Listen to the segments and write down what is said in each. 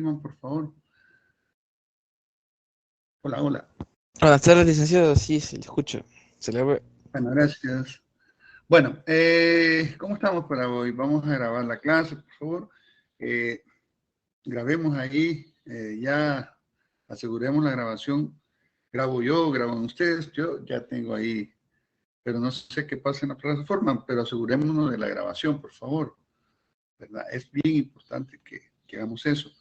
Por favor. Hola, hola. Buenas tardes, licenciado. Sí, se le escucho. Se le ve. Bueno, gracias. Bueno, ¿cómo estamos para hoy? Vamos a grabar la clase, por favor. Grabemos ahí, ya aseguremos la grabación. Grabo yo, graban ustedes, yo ya tengo ahí, pero no sé qué pasa en la plataforma, pero asegurémonos de la grabación, por favor. ¿Verdad? Es bien importante que hagamos eso.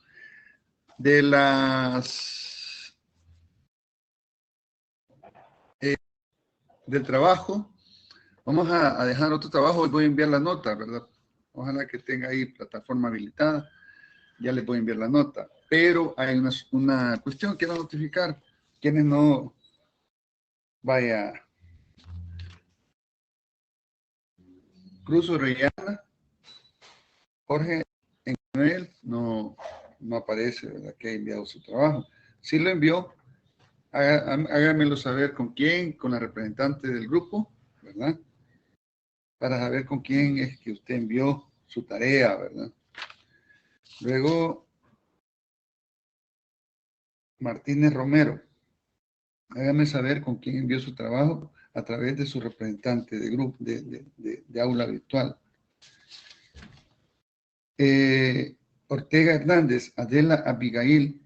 De las... del trabajo, vamos a dejar otro trabajo y voy a enviar la nota, ¿verdad? Ojalá que tenga ahí plataforma habilitada. Ya les voy a enviar la nota. Pero hay una cuestión que quiero notificar. Quienes no vaya, Cruz Orellana, Jorge Manuel, no aparece, ¿verdad? Que ha enviado su trabajo. Si lo envió, hágamelo saber con quién, con la representante del grupo, ¿verdad? Para saber con quién es que usted envió su tarea, ¿verdad? Luego, Martínez Romero, hágame saber con quién envió su trabajo a través de su representante de grupo, de aula virtual. Ortega Hernández, Adela Abigail,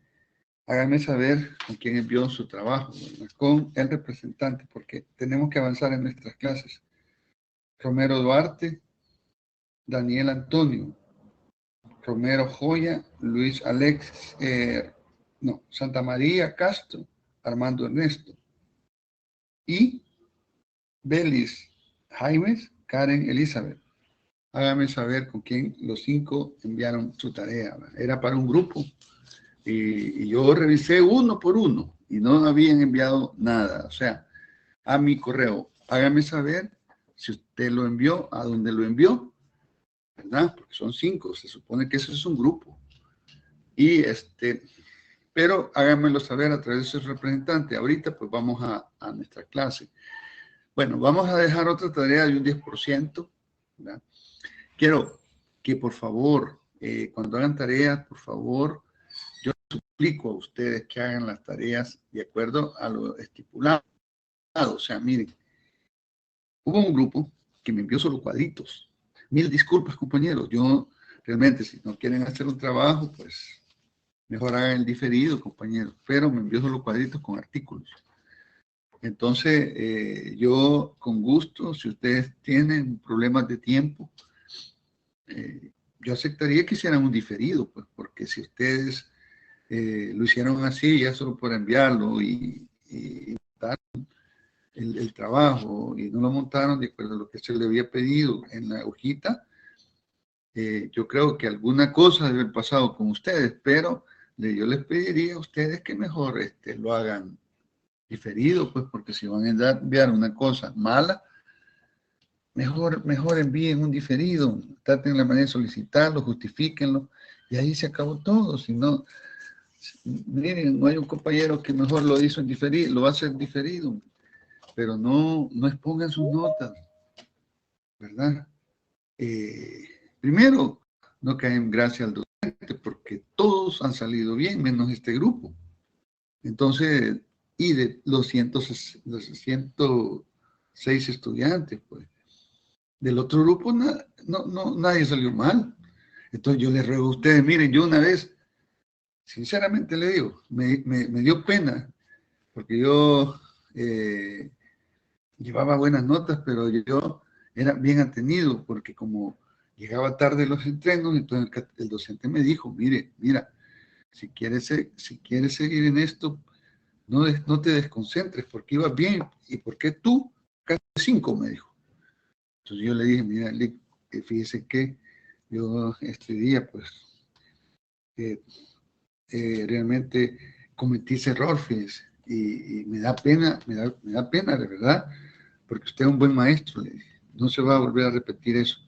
hágame saber con quién envió su trabajo, ¿verdad? Con el representante, porque tenemos que avanzar en nuestras clases. Romero Duarte, Daniel Antonio, Romero Joya, Luis Alex, Santa María Castro, Armando Ernesto. Y Belis Jaimes, Karen Elizabeth. Hágame saber con quién los 5 enviaron su tarea. Era para un grupo y yo revisé uno por uno y no habían enviado nada. O sea, a mi correo, hágame saber si usted lo envió, a dónde lo envió, ¿verdad? Porque son 5, se supone que eso es un grupo. Y pero háganmelo saber a través de su representante. Ahorita pues vamos a nuestra clase. Bueno, vamos a dejar otra tarea de un 10%, ¿verdad? Quiero que por favor, cuando hagan tareas, por favor, yo suplico a ustedes que hagan las tareas de acuerdo a lo estipulado. O sea, miren, hubo un grupo que me envió solo cuadritos. Mil disculpas, compañeros. Yo realmente, si no quieren hacer un trabajo, pues mejor hagan el diferido, compañeros. Pero me envió solo cuadritos con artículos. Entonces, yo con gusto, si ustedes tienen problemas de tiempo, yo aceptaría que hicieran un diferido, pues, porque si ustedes lo hicieron así, ya solo por enviarlo y el trabajo y no lo montaron de acuerdo a lo que se le había pedido en la hojita, yo creo que alguna cosa debe haber pasado con ustedes, pero yo les pediría a ustedes que mejor lo hagan diferido, pues, porque si van a enviar una cosa mala, mejor envíen un diferido, traten la manera de solicitarlo, justifíquenlo, y ahí se acabó todo. Si no, miren, no hay un compañero que mejor lo hizo en diferido, lo va a hacer diferido, pero no expongan sus notas, ¿verdad? Primero, no caen gracias al docente, porque todos han salido bien, menos este grupo. Entonces, y de los 106 estudiantes, pues, del otro grupo nadie salió mal. Entonces yo les ruego a ustedes, miren, yo una vez, sinceramente le digo, me dio pena, porque yo llevaba buenas notas, pero yo era bien atendido, porque como llegaba tarde los entrenos, entonces el docente me dijo, mira, si quieres seguir en esto, no te desconcentres, porque ibas bien, y porque tú, casi 5, me dijo. Entonces yo le dije, mira, fíjese que yo este día, pues, realmente cometí ese error, fíjese, y me da pena, me da pena, de verdad, porque usted es un buen maestro, le dije, no se va a volver a repetir eso.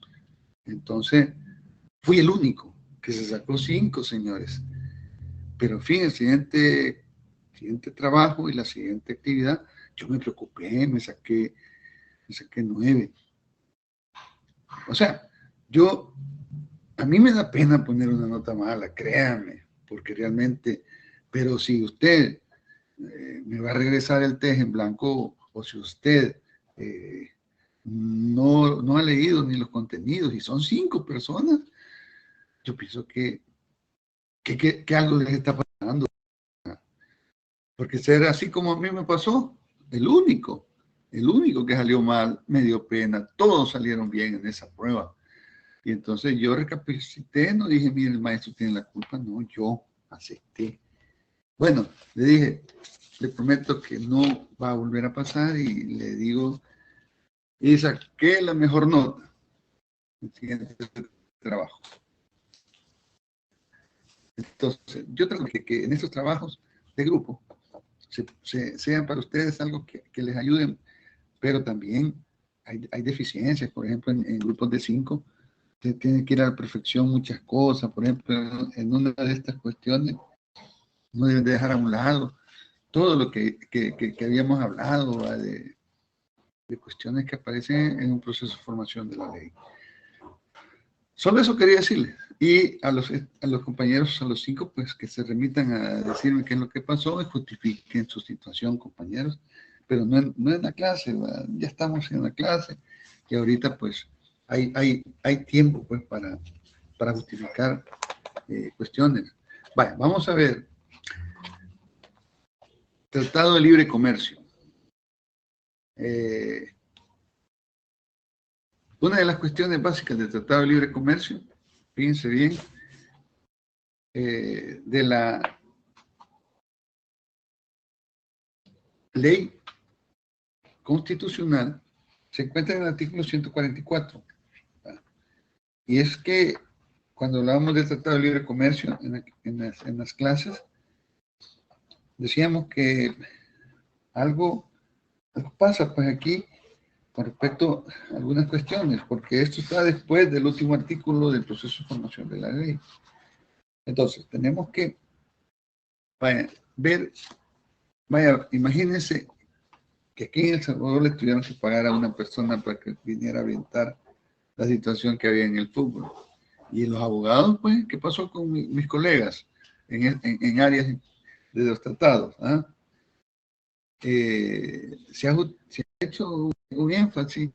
Entonces, fui el único que se sacó 5, señores. Pero en fin, el siguiente trabajo y la siguiente actividad, yo me preocupé, me saqué 9. O sea, a mí me da pena poner una nota mala, créanme, porque realmente, pero si usted me va a regresar el test en blanco, o si usted no ha leído ni los contenidos, y son 5 personas, yo pienso que algo les está pasando. Porque ser así como a mí me pasó, el único que salió mal, me dio pena, todos salieron bien en esa prueba. Y entonces yo recapacité, no dije, mire, el maestro tiene la culpa, no, yo acepté. Bueno, le dije, le prometo que no va a volver a pasar y le digo, y saqué la mejor nota en el siguiente trabajo. Entonces, yo trato que en estos trabajos de grupo sean para ustedes algo que les ayuden, pero también hay deficiencias, por ejemplo, en grupos de 5, se tiene que ir a la perfección muchas cosas, por ejemplo, en una de estas cuestiones, no deben de dejar a un lado todo lo que habíamos hablado de cuestiones que aparecen en un proceso de formación de la ley. Solo eso quería decirles. Y a los compañeros, a los 5, pues que se remitan a decirme qué es lo que pasó y justifiquen su situación, compañeros. Pero no en la clase, ¿verdad? Ya estamos en la clase y ahorita pues hay tiempo pues para justificar cuestiones. Vaya, vamos a ver. Tratado de Libre Comercio. Una de las cuestiones básicas del Tratado de Libre Comercio, fíjense bien, de la ley constitucional, se encuentra en el artículo 144. Y es que cuando hablábamos del Tratado de Libre Comercio en las clases, decíamos que algo pasa pues aquí con respecto a algunas cuestiones, porque esto está después del último artículo del proceso de formación de la ley. Entonces, tenemos que imagínense que aquí en El Salvador le tuvieron que pagar a una persona para que viniera a orientar la situación que había en el fútbol. Y los abogados, pues, ¿qué pasó con mis colegas en áreas de los tratados? ¿Ah? Se ha hecho un énfasis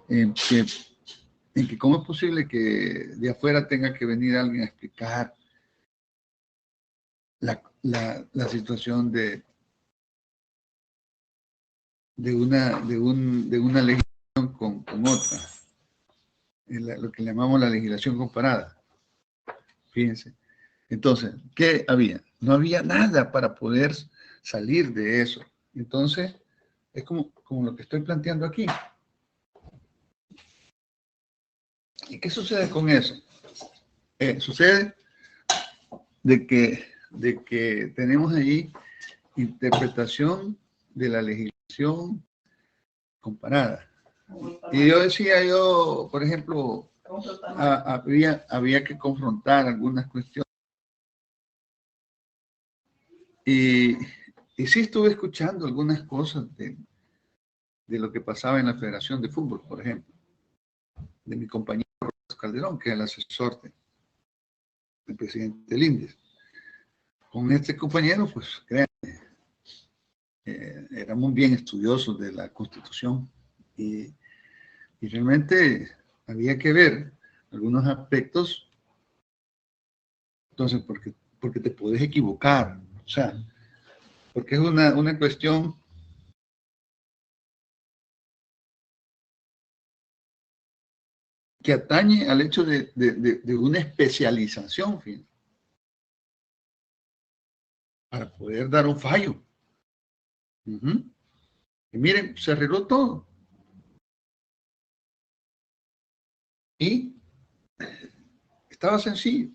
en que cómo es posible que de afuera tenga que venir alguien a explicar la situación de una legislación con otra, lo que llamamos la legislación comparada. Fíjense. Entonces, ¿qué había? No había nada para poder salir de eso. Entonces, es como lo que estoy planteando aquí. ¿Y qué sucede con eso? Sucede de que tenemos ahí interpretación de la legislación comparada. Y por ejemplo, había que confrontar algunas cuestiones. Y sí estuve escuchando algunas cosas de lo que pasaba en la Federación de Fútbol, por ejemplo, de mi compañero Calderón, que es el asesor del presidente Lindes. Con este compañero, pues, créanme, éramos bien estudiosos de la Constitución y realmente había que ver algunos aspectos, entonces, porque te puedes equivocar, o sea, porque es una cuestión que atañe al hecho de una especialización, fíjense, para poder dar un fallo. Y miren, se arregló todo. Y estaba sencillo.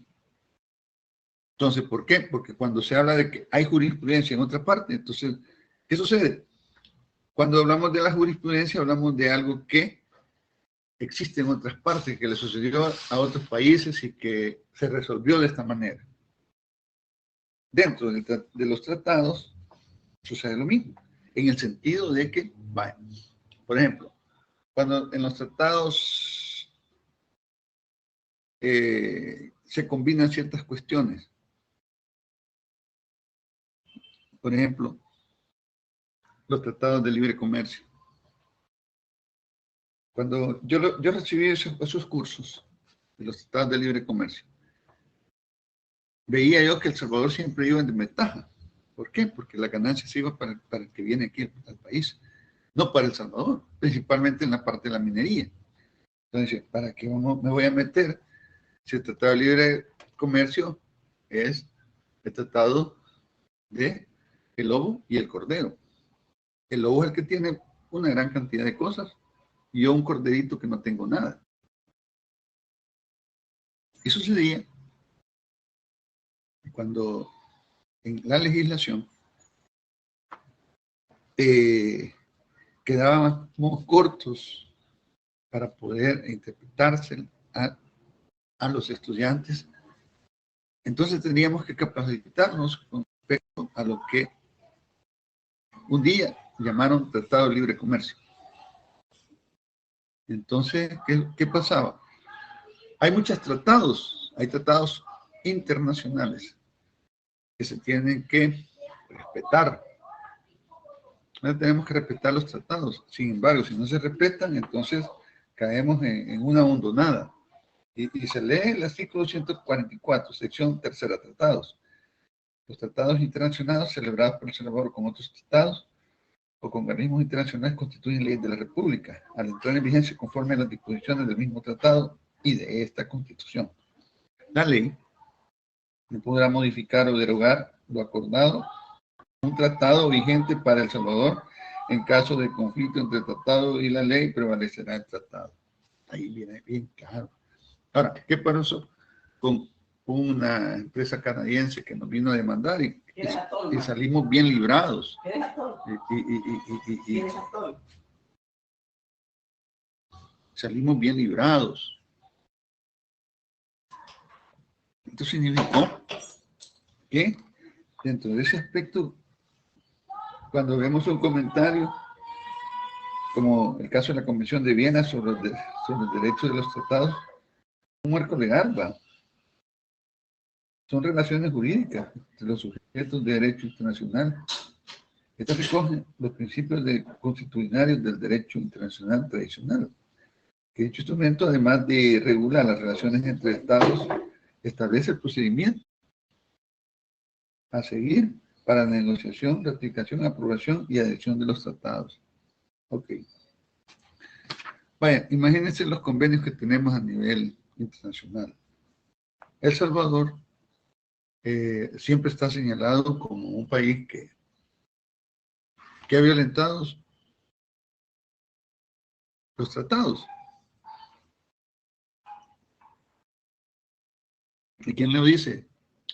Entonces, ¿por qué? Porque cuando se habla de que hay jurisprudencia en otra parte, entonces, ¿qué sucede? Cuando hablamos de la jurisprudencia, hablamos de algo que existe en otras partes, que le sucedió a otros países y que se resolvió de esta manera. Dentro de los tratados sucede lo mismo, en el sentido de que, por ejemplo, cuando en los tratados se combinan ciertas cuestiones, Por ejemplo, los tratados de libre comercio. Cuando yo recibí esos cursos de los tratados de libre comercio, veía yo que El Salvador siempre iba en desventaja. ¿Por qué? Porque la ganancia se iba para el que viene aquí al país, no para El Salvador, principalmente en la parte de la minería. Entonces, ¿para qué me voy a meter si el Tratado de Libre Comercio es el tratado de el lobo y el cordero? El lobo es el que tiene una gran cantidad de cosas y yo un corderito que no tengo nada. Y sucedía cuando en la legislación quedábamos cortos para poder interpretarse a los estudiantes. Entonces teníamos que capacitarnos con respecto a lo que un día llamaron Tratado de Libre Comercio. Entonces, ¿qué pasaba? Hay muchos tratados, hay tratados internacionales que se tienen que respetar. Tenemos que respetar los tratados. Sin embargo, si no se respetan, entonces caemos en una hondonada. Y se lee el artículo 144, sección tercera, tratados. Los tratados internacionales celebrados por El Salvador con otros tratados o con organismos internacionales constituyen leyes de la República, al entrar en vigencia conforme a las disposiciones del mismo tratado y de esta Constitución. La ley no podrá modificar o derogar lo acordado un tratado vigente para El Salvador. En caso de conflicto entre el tratado y la ley, prevalecerá el tratado. Ahí viene bien claro. Ahora, ¿qué pasó con una empresa canadiense que nos vino a demandar y salimos bien librados? Salimos bien librados. Esto significó que dentro de ese aspecto, cuando vemos un comentario, como el caso de la Convención de Viena sobre el derecho de los tratados, un marco legal, ¿va? Son relaciones jurídicas entre los sujetos de derecho internacional. Estas recogen los principios constitucionarios del derecho internacional tradicional, que dicho instrumento, además de regular las relaciones entre estados, establece el procedimiento a seguir para la negociación, ratificación, aprobación y adhesión de los tratados. Ok. Vaya, imagínense los convenios que tenemos a nivel internacional. El Salvador siempre está señalado como un país que ha violentado los tratados. ¿Y quién lo dice?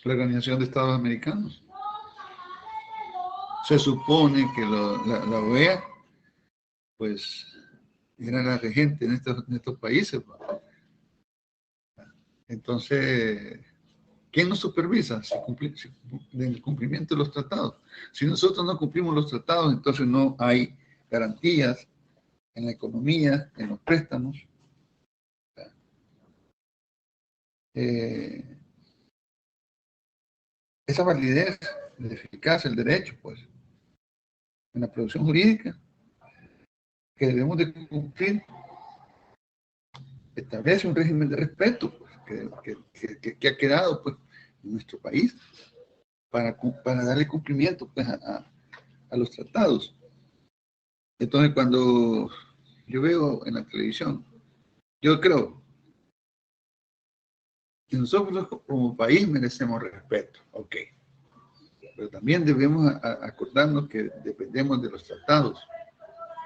La Organización de Estados Americanos. Se supone que la OEA, pues, era la regente en estos países. Entonces, ¿quién nos supervisa el cumplimiento de los tratados? Si nosotros no cumplimos los tratados, entonces no hay garantías en la economía, en los préstamos. Esa validez, la eficacia, el derecho, pues, en la producción jurídica, que debemos de cumplir, establece un régimen de respeto, pues, que ha quedado, pues, en nuestro país para darle cumplimiento, pues, a los tratados. Entonces, cuando yo veo en la televisión, yo creo que nosotros como país merecemos respeto, ok, pero también debemos acordarnos que dependemos de los tratados.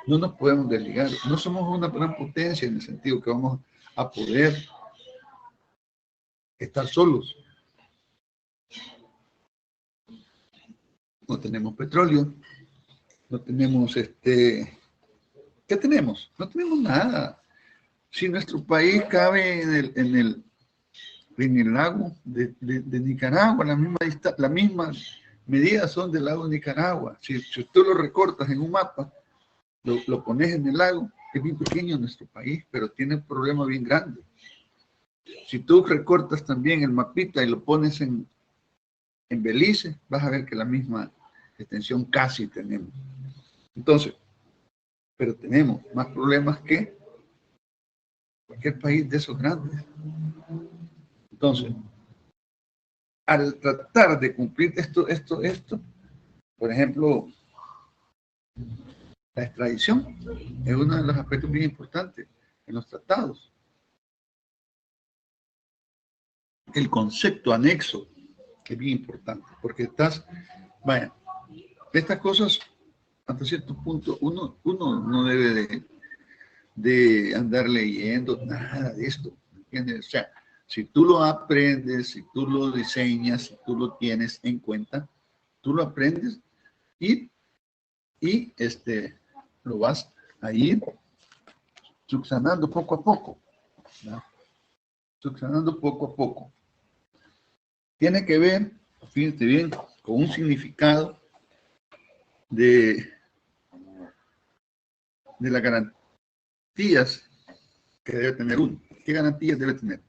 No nos podemos desligar. No somos una gran potencia en el sentido que vamos a poder estar solos. No tenemos petróleo, no tenemos ¿qué tenemos? No tenemos nada. Si nuestro país cabe en el lago de Nicaragua, la misma medida son del lago de Nicaragua. Si tú lo recortas en un mapa, lo pones en el lago, es bien pequeño nuestro país, pero tiene un problema bien grande. Si tú recortas también el mapita y lo pones en Belice, vas a ver que la misma extensión casi tenemos. Entonces, pero tenemos más problemas que cualquier país de esos grandes. Entonces, al tratar de cumplir esto, por ejemplo, la extradición es uno de los aspectos bien importantes en los tratados. El concepto anexo es bien importante, porque vaya, estas cosas, hasta cierto punto, uno no debe de andar leyendo nada de esto, ¿entiendes? O sea, si tú lo aprendes, si tú lo diseñas, si tú lo tienes en cuenta, tú lo aprendes y lo vas a ir subsanando poco a poco, ¿no? Subsanando poco a poco. Tiene que ver, fíjate bien, con un significado de las garantías que debe tener uno. ¿Qué garantías debe tener?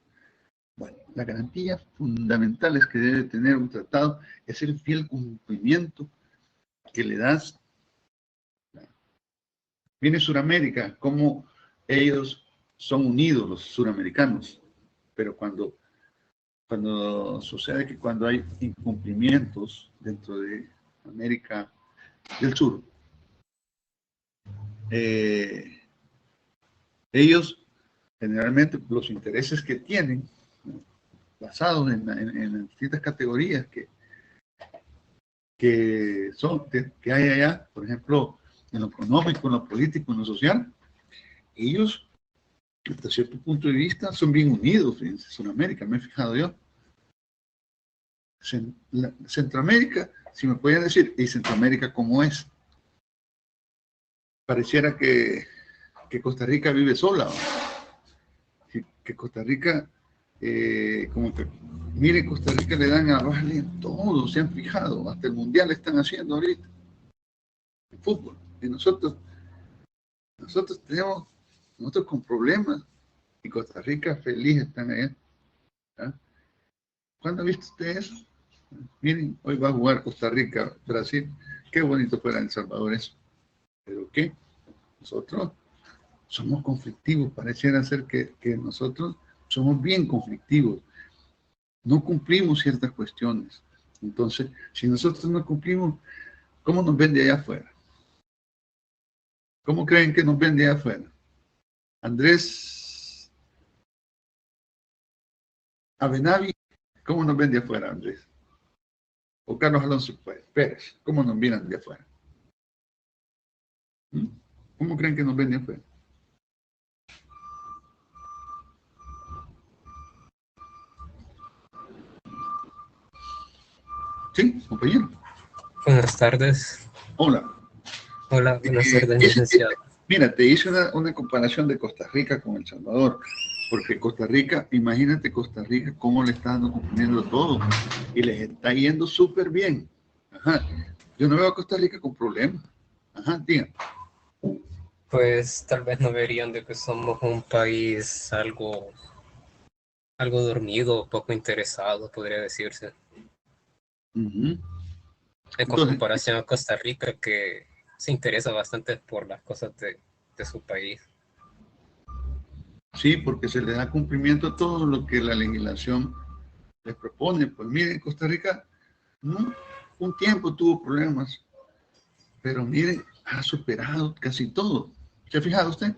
Bueno, las garantías fundamentales que debe tener un tratado es el fiel cumplimiento que le das. Viene Suramérica, como ellos son unidos, los suramericanos, pero cuando sucede que cuando hay incumplimientos dentro de América del Sur, ellos generalmente los intereses que tienen, basados en distintas categorías que hay allá, por ejemplo, en lo económico, en lo político, en lo social, ellos, hasta cierto punto de vista, son bien unidos en Sudamérica, me he fijado yo. Centroamérica, si me podían decir, ¿y Centroamérica cómo es? Pareciera que Costa Rica vive sola, ¿no? Que Costa Rica, como que, mire, Costa Rica le dan a Vale en todo, se han fijado, hasta el mundial están haciendo ahorita, el fútbol, y nosotros tenemos, nosotros con problemas, y Costa Rica feliz están allá. ¿Ah? ¿Cuándo ha visto usted eso? Miren, hoy va a jugar Costa Rica, Brasil, qué bonito fuera El Salvador eso, pero ¿qué? Nosotros somos conflictivos, pareciera ser que nosotros somos bien conflictivos, no cumplimos ciertas cuestiones. Entonces, si nosotros no cumplimos, ¿cómo nos ven de allá afuera? ¿Cómo creen que nos ven de allá afuera? Andrés Avenavi, ¿cómo nos ven de afuera, Andrés? O Carlos Alonso Pérez, ¿cómo nos vienen de afuera? ¿Cómo creen que nos ven de afuera? Sí, compañero. Buenas tardes. Hola. Hola, buenas tardes, licenciado. Mira, te hice una comparación de Costa Rica con El Salvador, porque Costa Rica, imagínate Costa Rica cómo le está dando cumpliendo todo y les está yendo súper bien. Ajá. Yo no veo a Costa Rica con problemas. Ajá, digan. Pues tal vez no verían de que somos un país algo dormido, poco interesado, podría decirse. En comparación a Costa Rica, que se interesa bastante por las cosas de su país. Sí, porque se le da cumplimiento a todo lo que la legislación les propone. Pues miren, Costa Rica, ¿no? Un tiempo tuvo problemas, pero miren, ha superado casi todo. ¿Se ha fijado usted?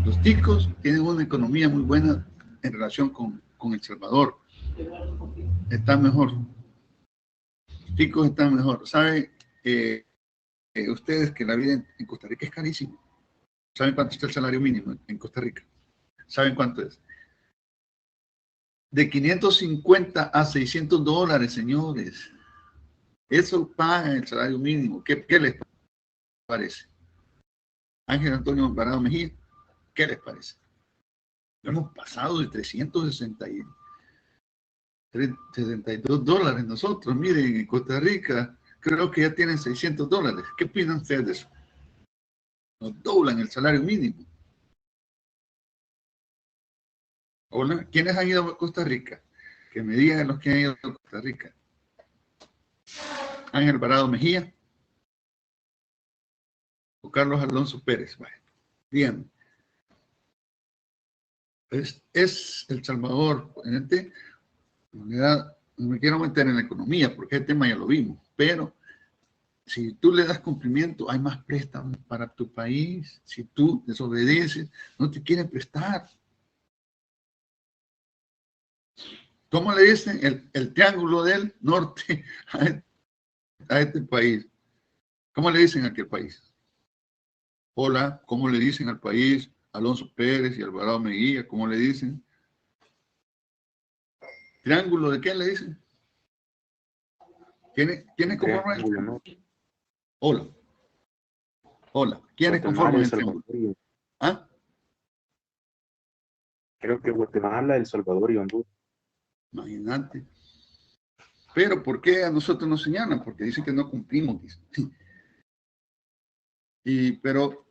Los ticos tienen una economía muy buena en relación con El Salvador. Están mejor. Los ticos están mejor. ¿Saben ustedes que la vida en Costa Rica es carísima? ¿Saben cuánto está el salario mínimo en Costa Rica? ¿Saben cuánto es? De 550 a 600 dólares, señores. Eso paga el salario mínimo. ¿Qué les parece? Ángel Antonio Alvarado Mejía, ¿qué les parece? Hemos pasado de 362 dólares nosotros. Miren, en Costa Rica creo que ya tienen 600 dólares. ¿Qué opinan ustedes de eso? Nos doblan el salario mínimo. Hola, ¿quiénes han ido a Costa Rica? Que me digan los que han ido a Costa Rica. Ángel Varado Mejía o Carlos Alonso Pérez. Bueno, díganme. Es El Salvador, obviamente, no me quiero meter en la economía porque ese tema ya lo vimos, pero si tú le das cumplimiento, hay más préstamos para tu país. Si tú desobedeces, no te quieren prestar. ¿Cómo le dicen el triángulo del norte a este país? ¿Cómo le dicen a aquel país? Hola, ¿cómo le dicen al país? Alonso Pérez y Alvarado Mejía, ¿cómo le dicen? ¿Triángulo de qué le dicen? ¿Quiénes conforman el triángulo? Hola. Hola. ¿Quiénes conforman el triángulo? ¿Ah? Creo que Guatemala, El Salvador y Honduras. Imagínate. Pero ¿por qué a nosotros nos señalan? Porque dicen que no cumplimos. Pero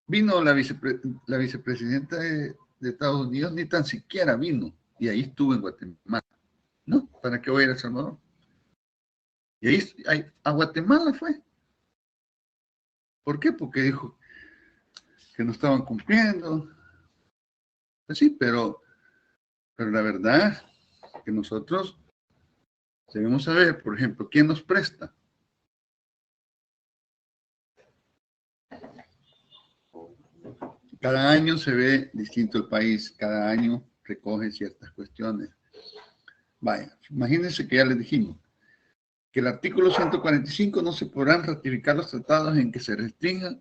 vino la vicepresidenta de Estados Unidos, ni tan siquiera vino. Y ahí estuvo en Guatemala. ¿No? ¿Para qué voy a ir a El Salvador? Y ahí a Guatemala fue. ¿Por qué? Porque dijo que no estaban cumpliendo. Pues sí, pero la verdad es que nosotros debemos saber, por ejemplo, quién nos presta. Cada año se ve distinto el país, cada año recoge ciertas cuestiones. Vaya, imagínense que ya les dijimos que el artículo 145 no se podrán ratificar los tratados en que se restrinjan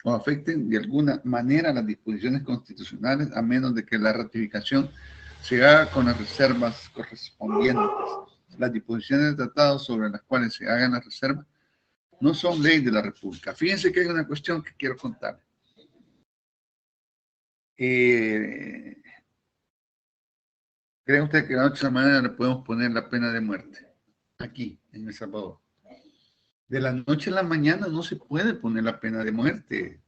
o afecten de alguna manera las disposiciones constitucionales, a menos de que la ratificación se haga con las reservas correspondientes. Las disposiciones del tratado sobre las cuales se hagan las reservas no son ley de la República. Fíjense que hay una cuestión que quiero contar. ¿Cree usted que de la noche a la mañana le podemos poner la pena de muerte aquí, en El Salvador? De la noche a la mañana no se puede poner la pena de muerte.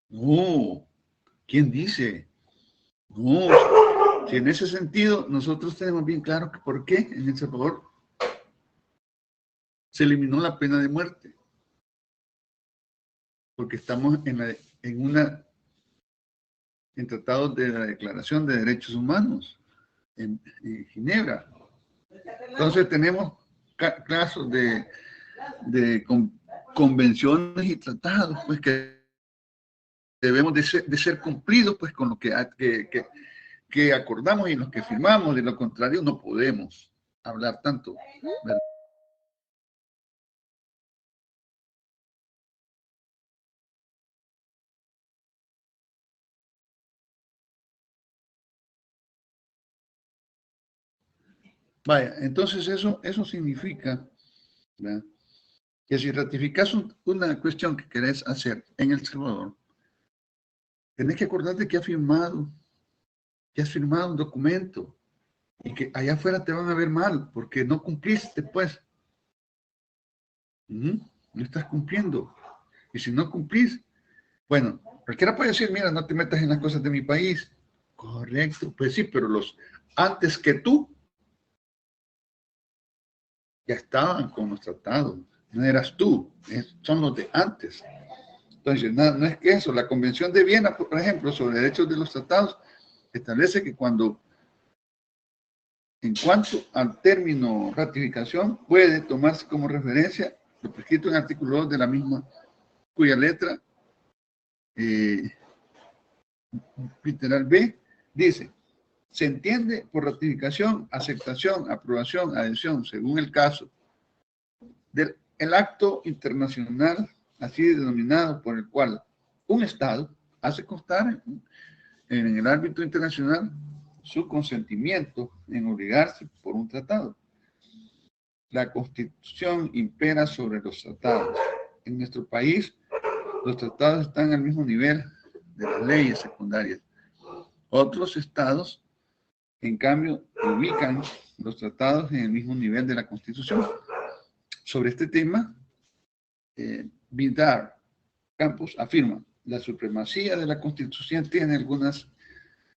No. ¿Quién dice? No. Si en ese sentido nosotros tenemos bien claro que por qué en El Salvador se eliminó la pena de muerte. Porque estamos en tratados de la Declaración de Derechos Humanos en Ginebra. Entonces tenemos casos de convenciones y tratados pues que debemos de ser cumplidos pues con lo que acordamos y en los que firmamos. De lo contrario no podemos hablar tanto, ¿verdad? Vaya, entonces eso significa, ¿verdad?, que si ratificas una cuestión que querés hacer en El Salvador, tenés que acordarte que has firmado un documento y que allá afuera te van a ver mal porque no cumpliste, pues. No estás cumpliendo. Y si no cumplís, bueno, cualquiera puede decir, mira, no te metas en las cosas de mi país. Correcto, pues sí, pero los antes que tú ya estaban con los tratados. No eras tú, son los de antes. Entonces, no es que eso. La Convención de Viena, por ejemplo, sobre derechos de los tratados, establece que en cuanto al término ratificación, puede tomarse como referencia lo prescrito en el artículo 2 de la misma, cuya letra literal B dice: se entiende por ratificación, aceptación, aprobación, adhesión, según el caso, del acto internacional así denominado por el cual un Estado hace constar en el ámbito internacional su consentimiento en obligarse por un tratado. La Constitución impera sobre los tratados. En nuestro país, los tratados están al mismo nivel de las leyes secundarias. Otros estados, en cambio, ubican los tratados en el mismo nivel de la Constitución. Sobre este tema, Vidal Campos afirma: la supremacía de la Constitución tiene algunas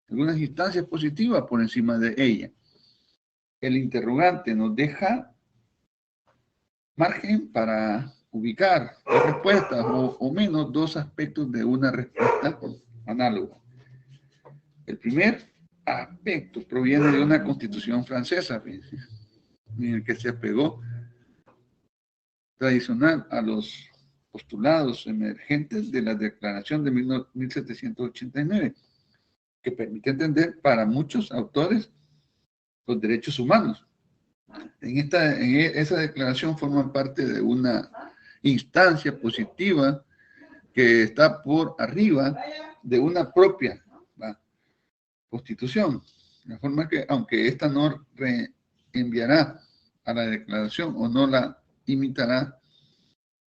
instancias positivas por encima de ella. El interrogante nos deja margen para ubicar las respuestas o menos dos aspectos de una respuesta análoga. El primer aspecto proviene de una constitución francesa, en el que se apegó tradicional a los postulados emergentes de la Declaración de 1789, que permite entender para muchos autores los derechos humanos. Esa declaración forma parte de una instancia positiva que está por arriba de una propia constitución. De forma que, aunque esta no reenviará a la declaración o no la imitará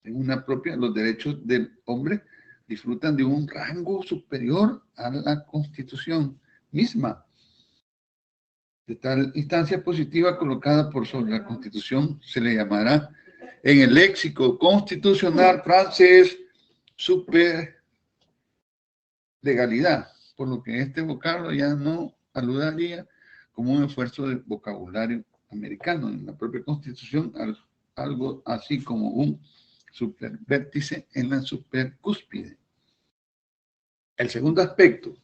en una propia, los derechos del hombre disfrutan de un rango superior a la constitución misma. De tal instancia positiva colocada por sobre la constitución se le llamará en el léxico constitucional francés superlegalidad, por lo que este vocablo ya no aludiría como un esfuerzo de vocabulario americano en la propia constitución, algo así como un supervértice en la supercúspide. El segundo aspecto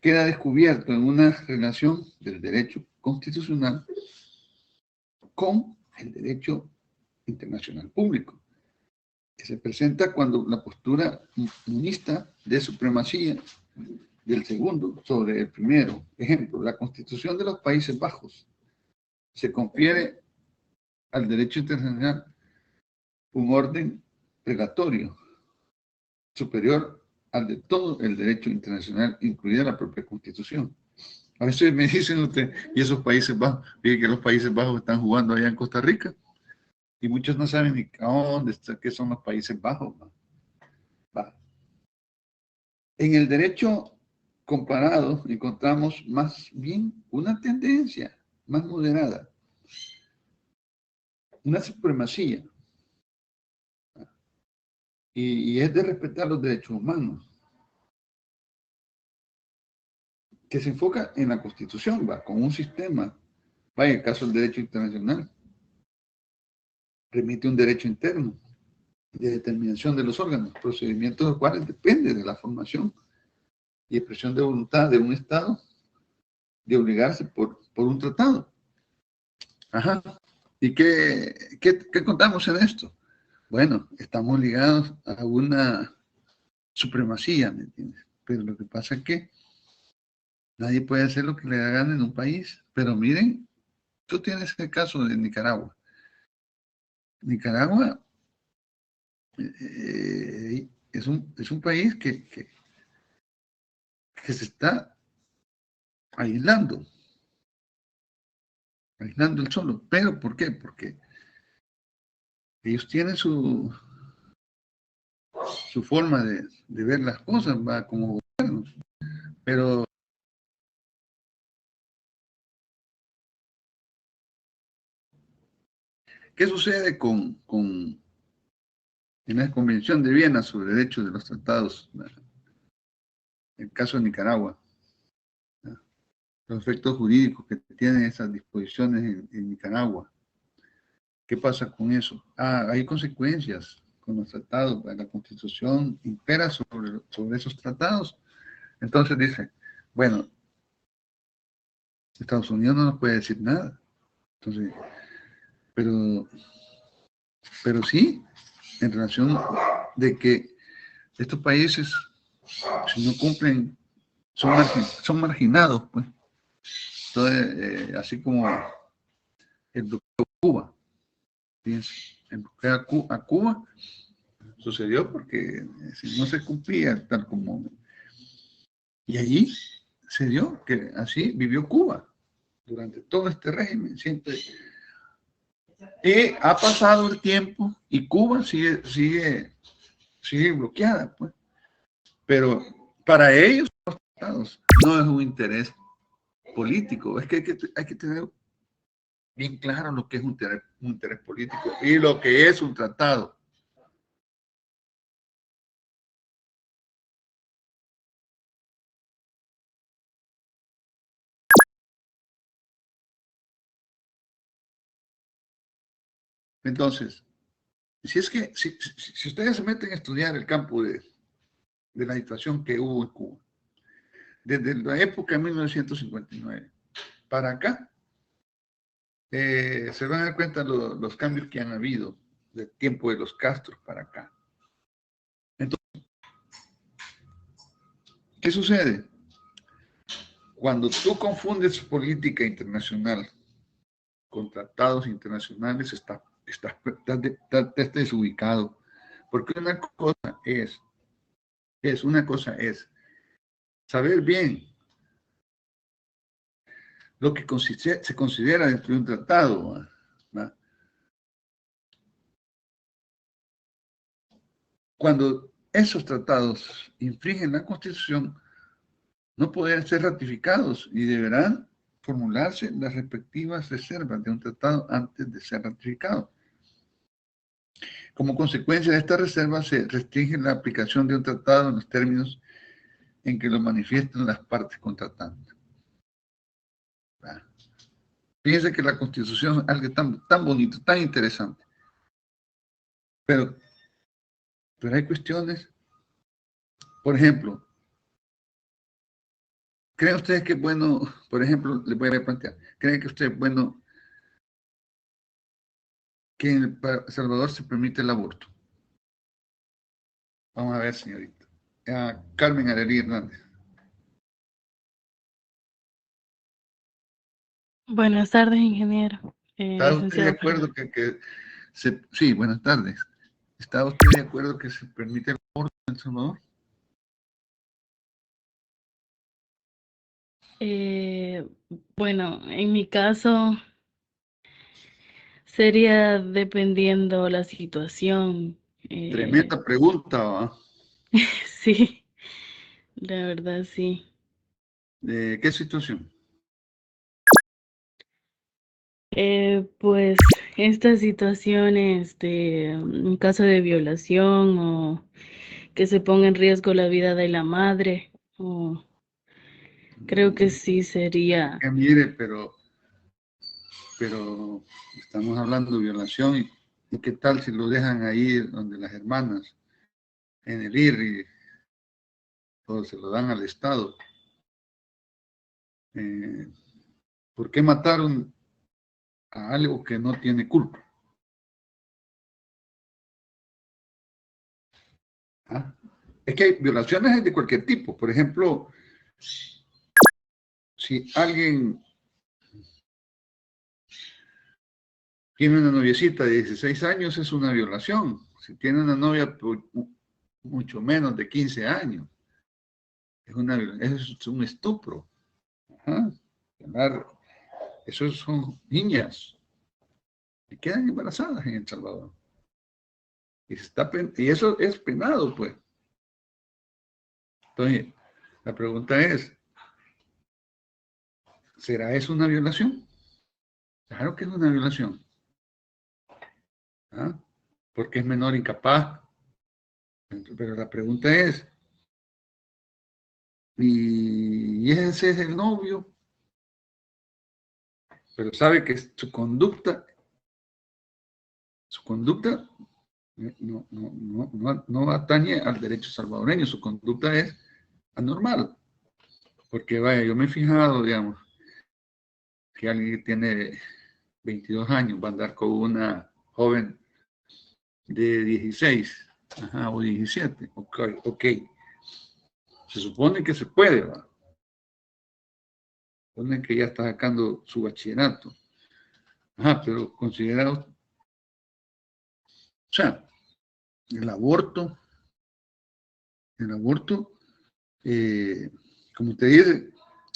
queda descubierto en una relación del derecho constitucional con el derecho internacional público, que se presenta cuando la postura unista de supremacía del segundo sobre el primero. Ejemplo, la Constitución de los Países Bajos se confiere al derecho internacional un orden pregatorio superior al de todo el derecho internacional, incluida la propia Constitución. A veces me dicen usted, y esos Países Bajos, fíjense que los Países Bajos están jugando allá en Costa Rica, y muchos no saben ni a dónde está, qué son los Países Bajos. Va. En el derecho comparado encontramos más bien una tendencia más moderada, una supremacía, y es de respetar los derechos humanos, que se enfoca en la Constitución, va, con un sistema, va, en el caso del derecho internacional, remite un derecho interno de determinación de los órganos, procedimientos de los cuales depende de la formación y expresión de voluntad de un Estado de obligarse por un tratado. Ajá. ¿Y qué contamos en esto? Bueno, estamos ligados a una supremacía, ¿me entiendes? Pero lo que pasa es que nadie puede hacer lo que le da gana en un país. Pero miren, tú tienes el caso de Nicaragua. Nicaragua es un país que se está aislando el solo. ¿Pero por qué? Porque ellos tienen su forma de ver las cosas, va, como gobiernos. Pero ¿qué sucede en la Convención de Viena sobre Derechos de los Tratados? El caso de Nicaragua. Los efectos jurídicos que tienen esas disposiciones en Nicaragua. ¿Qué pasa con eso? Hay consecuencias con los tratados. La Constitución impera sobre esos tratados. Entonces dice, bueno, Estados Unidos no nos puede decir nada. Entonces, pero sí, en relación de que estos países, si no cumplen, son marginados, pues. Entonces, así como el bloqueo a Cuba. Fíjense, el bloqueo a Cuba sucedió porque si no se cumplía tal como... Y allí se dio que así vivió Cuba durante todo este régimen, siempre. Y ha pasado el tiempo y Cuba sigue bloqueada, pues. Pero para ellos, los tratados, no es un interés político. Es que hay que tener bien claro lo que es un interés político y lo que es un tratado. Entonces, si es que, si ustedes se meten a estudiar el campo de la situación que hubo en Cuba, desde la época de 1959 para acá, se van a dar cuenta los cambios que han habido del tiempo de los Castros para acá. Entonces, ¿qué sucede? Cuando tú confundes política internacional con tratados internacionales, estás desubicado. Porque una cosa es saber bien lo que se considera dentro de un tratado, ¿verdad? Cuando esos tratados infringen la Constitución, no pueden ser ratificados y deberán formularse las respectivas reservas de un tratado antes de ser ratificado. Como consecuencia de esta reserva, se restringe la aplicación de un tratado en los términos en que lo manifiestan las partes contratantes. Fíjense que la Constitución es algo tan bonito, tan interesante. Pero hay cuestiones, por ejemplo, ¿creen ustedes que es bueno, por ejemplo, les voy a plantear, ¿creen que usted es bueno que en El Salvador se permite el aborto? Vamos a ver, señorita. Carmen Arelí Hernández. Buenas tardes, ingeniero. ¿Está usted de Licenciado, acuerdo perdón. sí, buenas tardes. ¿Está usted de acuerdo que se permite el aborto en El Salvador? Bueno, en mi caso sería dependiendo la situación. Tremenda pregunta, ¿va? Sí, la verdad sí. ¿De qué situación? Pues estas situaciones de un caso de violación o que se ponga en riesgo la vida de la madre, o creo que sí sería. Que mire, pero estamos hablando de violación y qué tal si lo dejan ahí donde las hermanas, en el IRRI, o se lo dan al Estado. ¿Por qué mataron a algo que no tiene culpa? ¿Ah? Es que hay violaciones de cualquier tipo. Por ejemplo, si alguien tiene una noviecita de 16 años, es una violación. Si tiene una novia mucho menos de 15 años, es un estupro. Ajá. Esos son niñas que quedan embarazadas en El Salvador. Y eso es penado, pues. Entonces, la pregunta es, ¿será eso una violación? Claro que es una violación. ¿Ah? Porque es menor incapaz. Pero la pregunta es, ¿y ese es el novio? Pero sabe que su conducta no atañe al derecho salvadoreño, su conducta es anormal. Porque vaya, yo me he fijado, digamos, que alguien que tiene 22 años va a andar con una joven de 16, o 17, ok. Se supone que se puede, ¿va? Se supone que ya está sacando su bachillerato. Pero considerado, o sea, el aborto, eh, como te dice,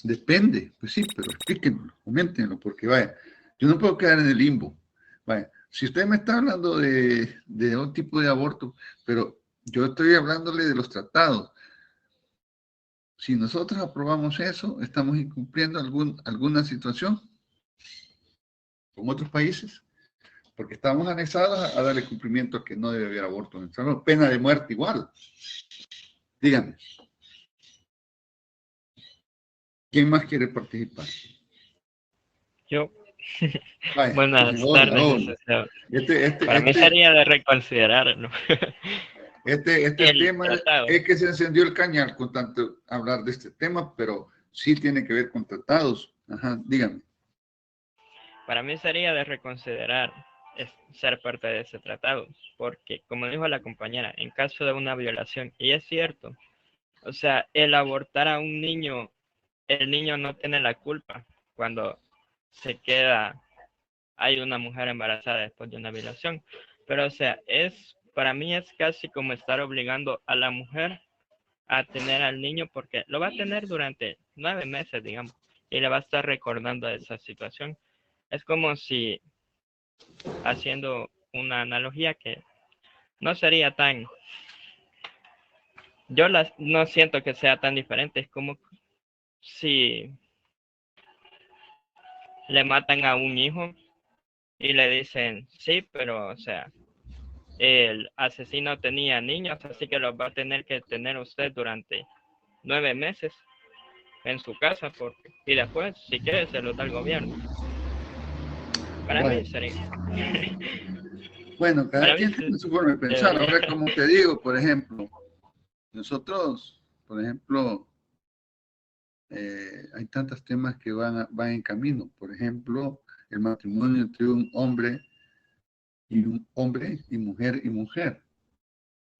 depende, pues sí, pero explíquenlo, coméntenlo, porque vaya, yo no puedo quedar en el limbo. Vaya, si usted me está hablando de un tipo de aborto, pero yo estoy hablándole de los tratados. Si nosotros aprobamos eso, estamos incumpliendo alguna situación con otros países, porque estamos anexados a darle cumplimiento a que no debe haber aborto en El Salvador. Pena de muerte igual. Díganme, ¿quién más quiere participar? Yo, Vaya, Buenas hola, tardes, hola. licenciado. Este, Para mí este, sería de reconsiderarlo. este El tema tratado. es que se encendió el cañal con tanto hablar de este tema, pero sí tiene que ver con tratados. Ajá, dígame. Para mí sería de reconsiderar ser parte de ese tratado, porque como dijo la compañera, en caso de una violación, y es cierto, o sea, el abortar a un niño, el niño no tiene la culpa cuando hay una mujer embarazada después de una violación, pero o sea, para mí es casi como estar obligando a la mujer a tener al niño porque lo va a tener durante 9 meses, digamos, y le va a estar recordando esa situación. Es como si, haciendo una analogía que no sería no siento que sea tan diferente, es como si le matan a un hijo y le dicen, sí, pero, o sea, el asesino tenía niños, así que los va a tener que tener usted durante 9 meses en su casa, y después, si quiere, se los da el gobierno. Para mí Bueno, sería. bueno, cada Para mí quien tiene su forma de pensar. debería. Ahora, como te digo, por ejemplo, nosotros, por ejemplo, hay tantos temas que van en camino. Por ejemplo, el matrimonio entre un hombre y mujer y mujer.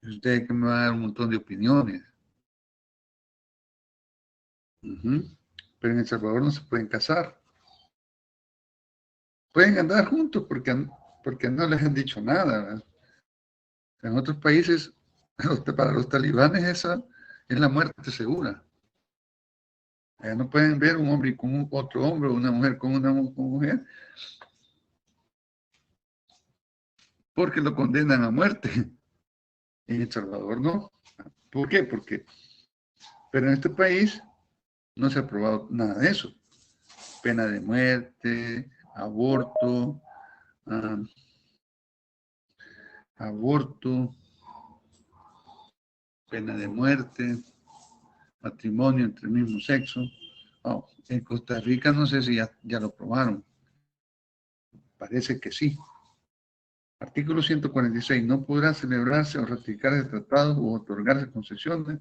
Usted que me va a dar un montón de opiniones. Ujú. Pero en El Salvador no se pueden casar. Pueden andar juntos porque no les han dicho nada, ¿verdad? En otros países, para los talibanes esa es la muerte segura. Allá no pueden ver un hombre con otro hombre, una mujer con una mujer, porque lo condenan a muerte. En El Salvador no. ¿Por qué? Pero en este país no se ha aprobado nada de eso. Pena de muerte, aborto, ah, aborto, pena de muerte, matrimonio entre el mismo sexo. Oh, en Costa Rica no sé si ya lo aprobaron. Parece que sí. Artículo 146. No podrá celebrarse o ratificarse tratados u otorgarse concesiones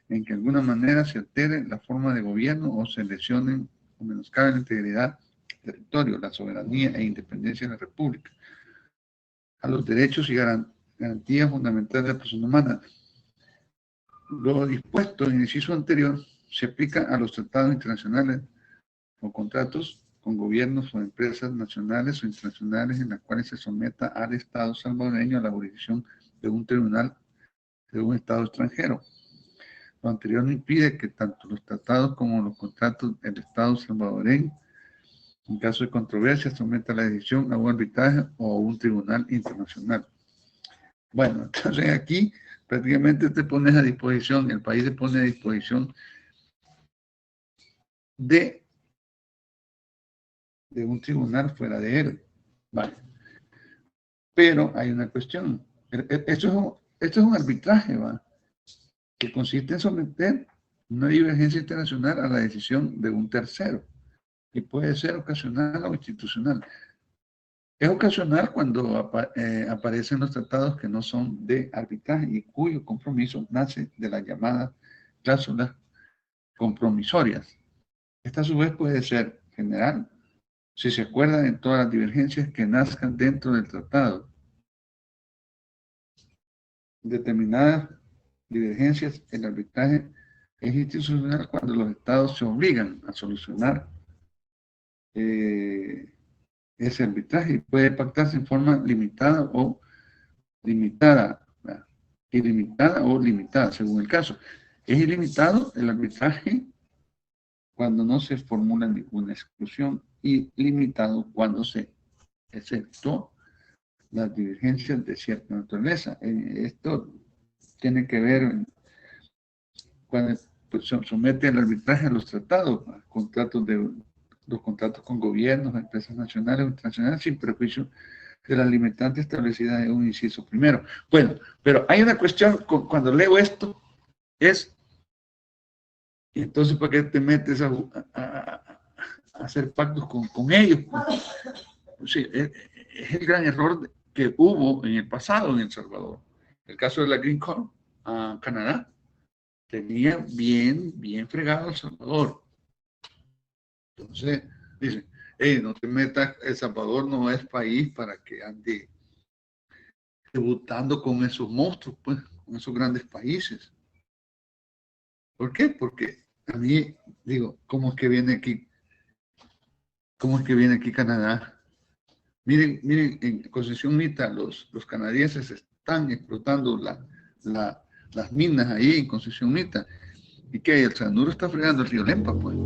en que de alguna manera se altere la forma de gobierno o se lesionen o menoscabe la integridad del territorio, la soberanía e independencia de la República, a los derechos y garantías fundamentales de la persona humana. Lo dispuesto en el inciso anterior se aplica a los tratados internacionales o contratos con gobiernos o empresas nacionales o internacionales en las cuales se someta al Estado salvadoreño a la jurisdicción de un tribunal de un Estado extranjero. Lo anterior no impide que tanto los tratados como los contratos del Estado salvadoreño, en caso de controversia, someta la decisión a un arbitraje o a un tribunal internacional. Bueno, entonces aquí prácticamente te pones a disposición, el país se pone a disposición de un tribunal fuera de él. Vale. Pero hay una cuestión. Esto es un arbitraje, ¿va? Que consiste en someter una divergencia internacional a la decisión de un tercero. Y puede ser ocasional o institucional. Es ocasional cuando aparecen los tratados que no son de arbitraje y cuyo compromiso nace de las llamadas cláusulas compromisorias. Esta a su vez puede ser general, si se acuerdan de todas las divergencias que nazcan dentro del tratado. Determinadas divergencias, el arbitraje es institucional cuando los estados se obligan a solucionar ese arbitraje y puede pactarse en forma limitada o limitada, ¿verdad? Ilimitada o limitada, según el caso. Es ilimitado el arbitraje cuando no se formula ninguna exclusión y limitado cuando se exceptúa las divergencias de cierta naturaleza. Esto tiene que ver cuando pues, se somete el arbitraje a los tratados, los contratos con gobiernos, empresas nacionales o internacionales, sin perjuicio de la limitante establecida en un inciso primero. Bueno, pero hay una cuestión, cuando leo esto, es, entonces, ¿para qué te metes hacer pactos con ellos. Pues sí, es el gran error que hubo en el pasado en El Salvador. El caso de la Green Card a Canadá tenía bien fregado El Salvador. Entonces, dicen, hey, no te metas, El Salvador no es país para que ande debutando con esos monstruos, pues, con esos grandes países. ¿Por qué? Porque a mí, digo, ¿cómo es que viene aquí? ¿Cómo es que viene aquí Canadá? Miren, en Concesión Mita, los canadienses están explotando las minas ahí en Concesión Mita. ¿Y qué? El cianuro está fregando el río Lempa, pues.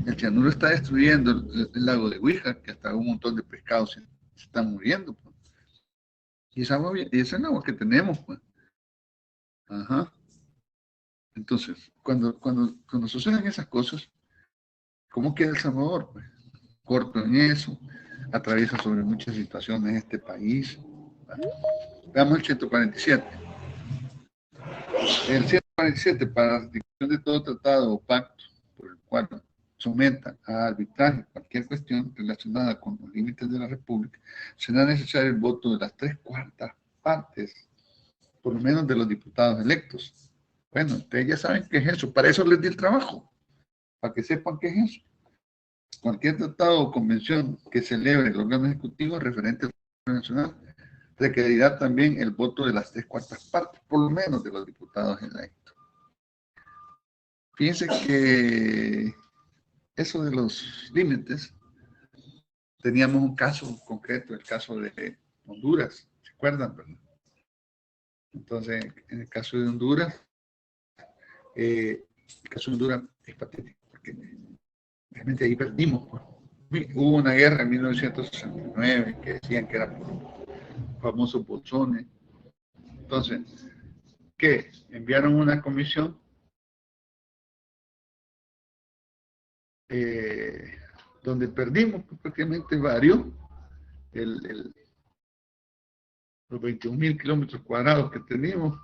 El cianuro está destruyendo el lago de Huija, que hasta un montón de pescados se están muriendo, pues. Y esa es el agua que tenemos, pues. Ajá. Entonces, cuando suceden esas cosas, ¿cómo queda El Salvador? Pues corto en eso, atraviesa sobre muchas situaciones en este país. Veamos el 147. El 147, para la ratificación de todo tratado o pacto por el cual someta a arbitraje cualquier cuestión relacionada con los límites de la República, será necesario el voto de las 3/4 partes, por lo menos de los diputados electos. Bueno, ustedes ya saben qué es eso, para eso les di el trabajo, para que sepan qué es eso. Cualquier tratado o convención que celebre el órgano ejecutivo referente al gobierno nacional requerirá también el voto de las 3/4 partes, por lo menos de los diputados electos. Fíjense que eso de los límites, teníamos un caso concreto, el caso de Honduras, ¿se acuerdan? ¿Verdad? Entonces, en el caso de Honduras, el caso de Honduras es patético, porque realmente ahí perdimos. Pues. Hubo una guerra en 1969 que decían que era por famosos bolsones. Entonces, ¿qué? Enviaron una comisión donde perdimos prácticamente varios, los 21,000 kilómetros cuadrados que teníamos,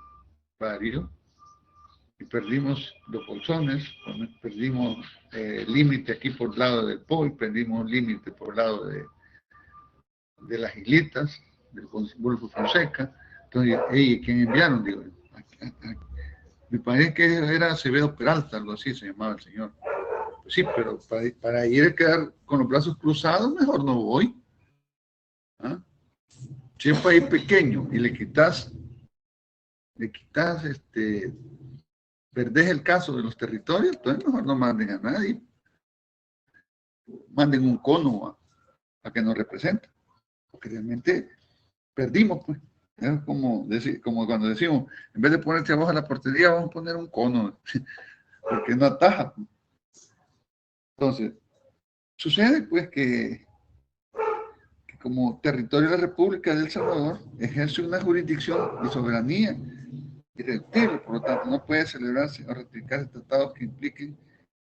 varios, y perdimos los bolsones, perdimos límite aquí por el lado del POI, perdimos límite por el lado de las islitas, del Golfo Fonseca. Entonces, ¿quién enviaron? Digo, me parece que era Acevedo Peralta, algo así se llamaba el señor. Pues sí, pero para ir a quedar con los brazos cruzados, mejor no voy. ¿Ah? Si es un país pequeño y le quitas perdés el caso de los territorios, entonces mejor no manden a nadie. Manden un cono a que nos represente. Porque realmente perdimos, pues. Es como cuando decimos, en vez de ponerte abajo a la portería, vamos a poner un cono, porque no ataja. Entonces, sucede pues que como territorio de la República de El Salvador ejerce una jurisdicción de soberanía irreductible, por lo tanto no puede celebrarse o ratificarse tratados que impliquen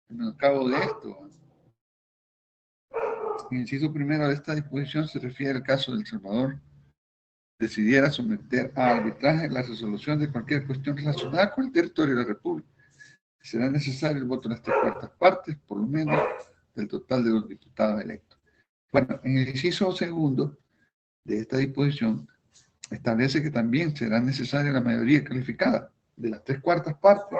el menoscabo de esto. El inciso primero de esta disposición se refiere al caso de El Salvador decidiera someter a arbitraje la resolución de cualquier cuestión relacionada con el territorio de la República. Será necesario el voto de las 3/4 partes, por lo menos, del total de los diputados electos. Bueno, en el inciso segundo de esta disposición establece que también será necesaria la mayoría calificada de las 3/4 partes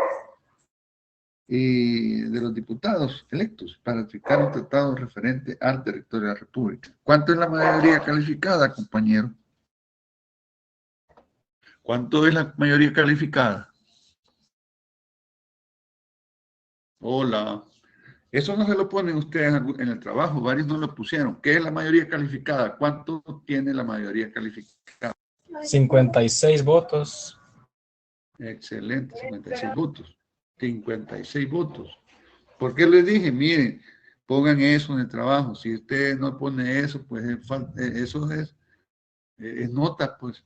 de los diputados electos para ratificar un tratado referente al territorio de la República. ¿Cuánto es la mayoría calificada, compañero? ¿Cuánto es la mayoría calificada? Hola. Eso no se lo ponen ustedes en el trabajo, varios no lo pusieron. ¿Qué es la mayoría calificada? ¿Cuánto tiene la mayoría calificada? 56 votos. Excelente, 56 votos. 56 votos. ¿Por qué les dije? Miren, pongan eso en el trabajo. Si usted no pone eso, pues eso es nota, pues.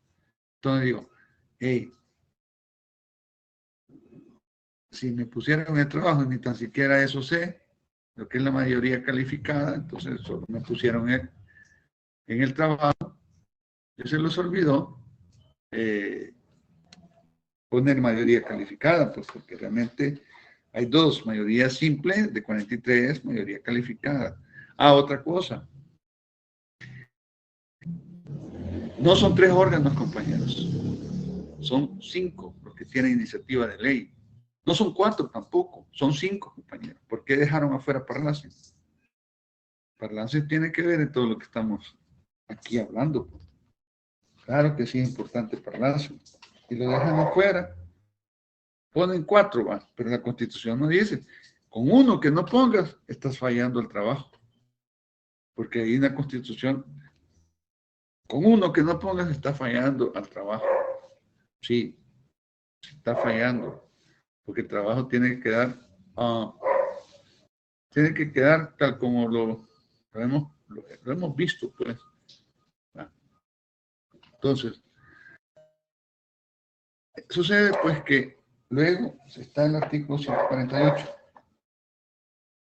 Entonces digo, hey, si me pusieran en el trabajo y ni tan siquiera eso sé, lo que es la mayoría calificada, entonces solo me pusieron en el trabajo, ya se les olvidó poner mayoría calificada, pues porque realmente hay dos, mayoría simple de 43, mayoría calificada. Otra cosa. No son 3 órganos, compañeros. Son 5 los que tienen iniciativa de ley. No son 4 tampoco, son 5, compañeros. ¿Por qué dejaron afuera Parlacen? Parlacen tiene que ver en todo lo que estamos aquí hablando. Claro que sí es importante Parlacen. Y lo dejan afuera. Ponen 4, ¿va? Pero la Constitución no dice. Con uno que no pongas, estás fallando el trabajo. Porque ahí en la Constitución, con uno que no pongas, está fallando al trabajo. Sí, está fallando. Porque el trabajo tiene que quedar tal como lo hemos visto, pues. Entonces, sucede pues que luego está el artículo 148.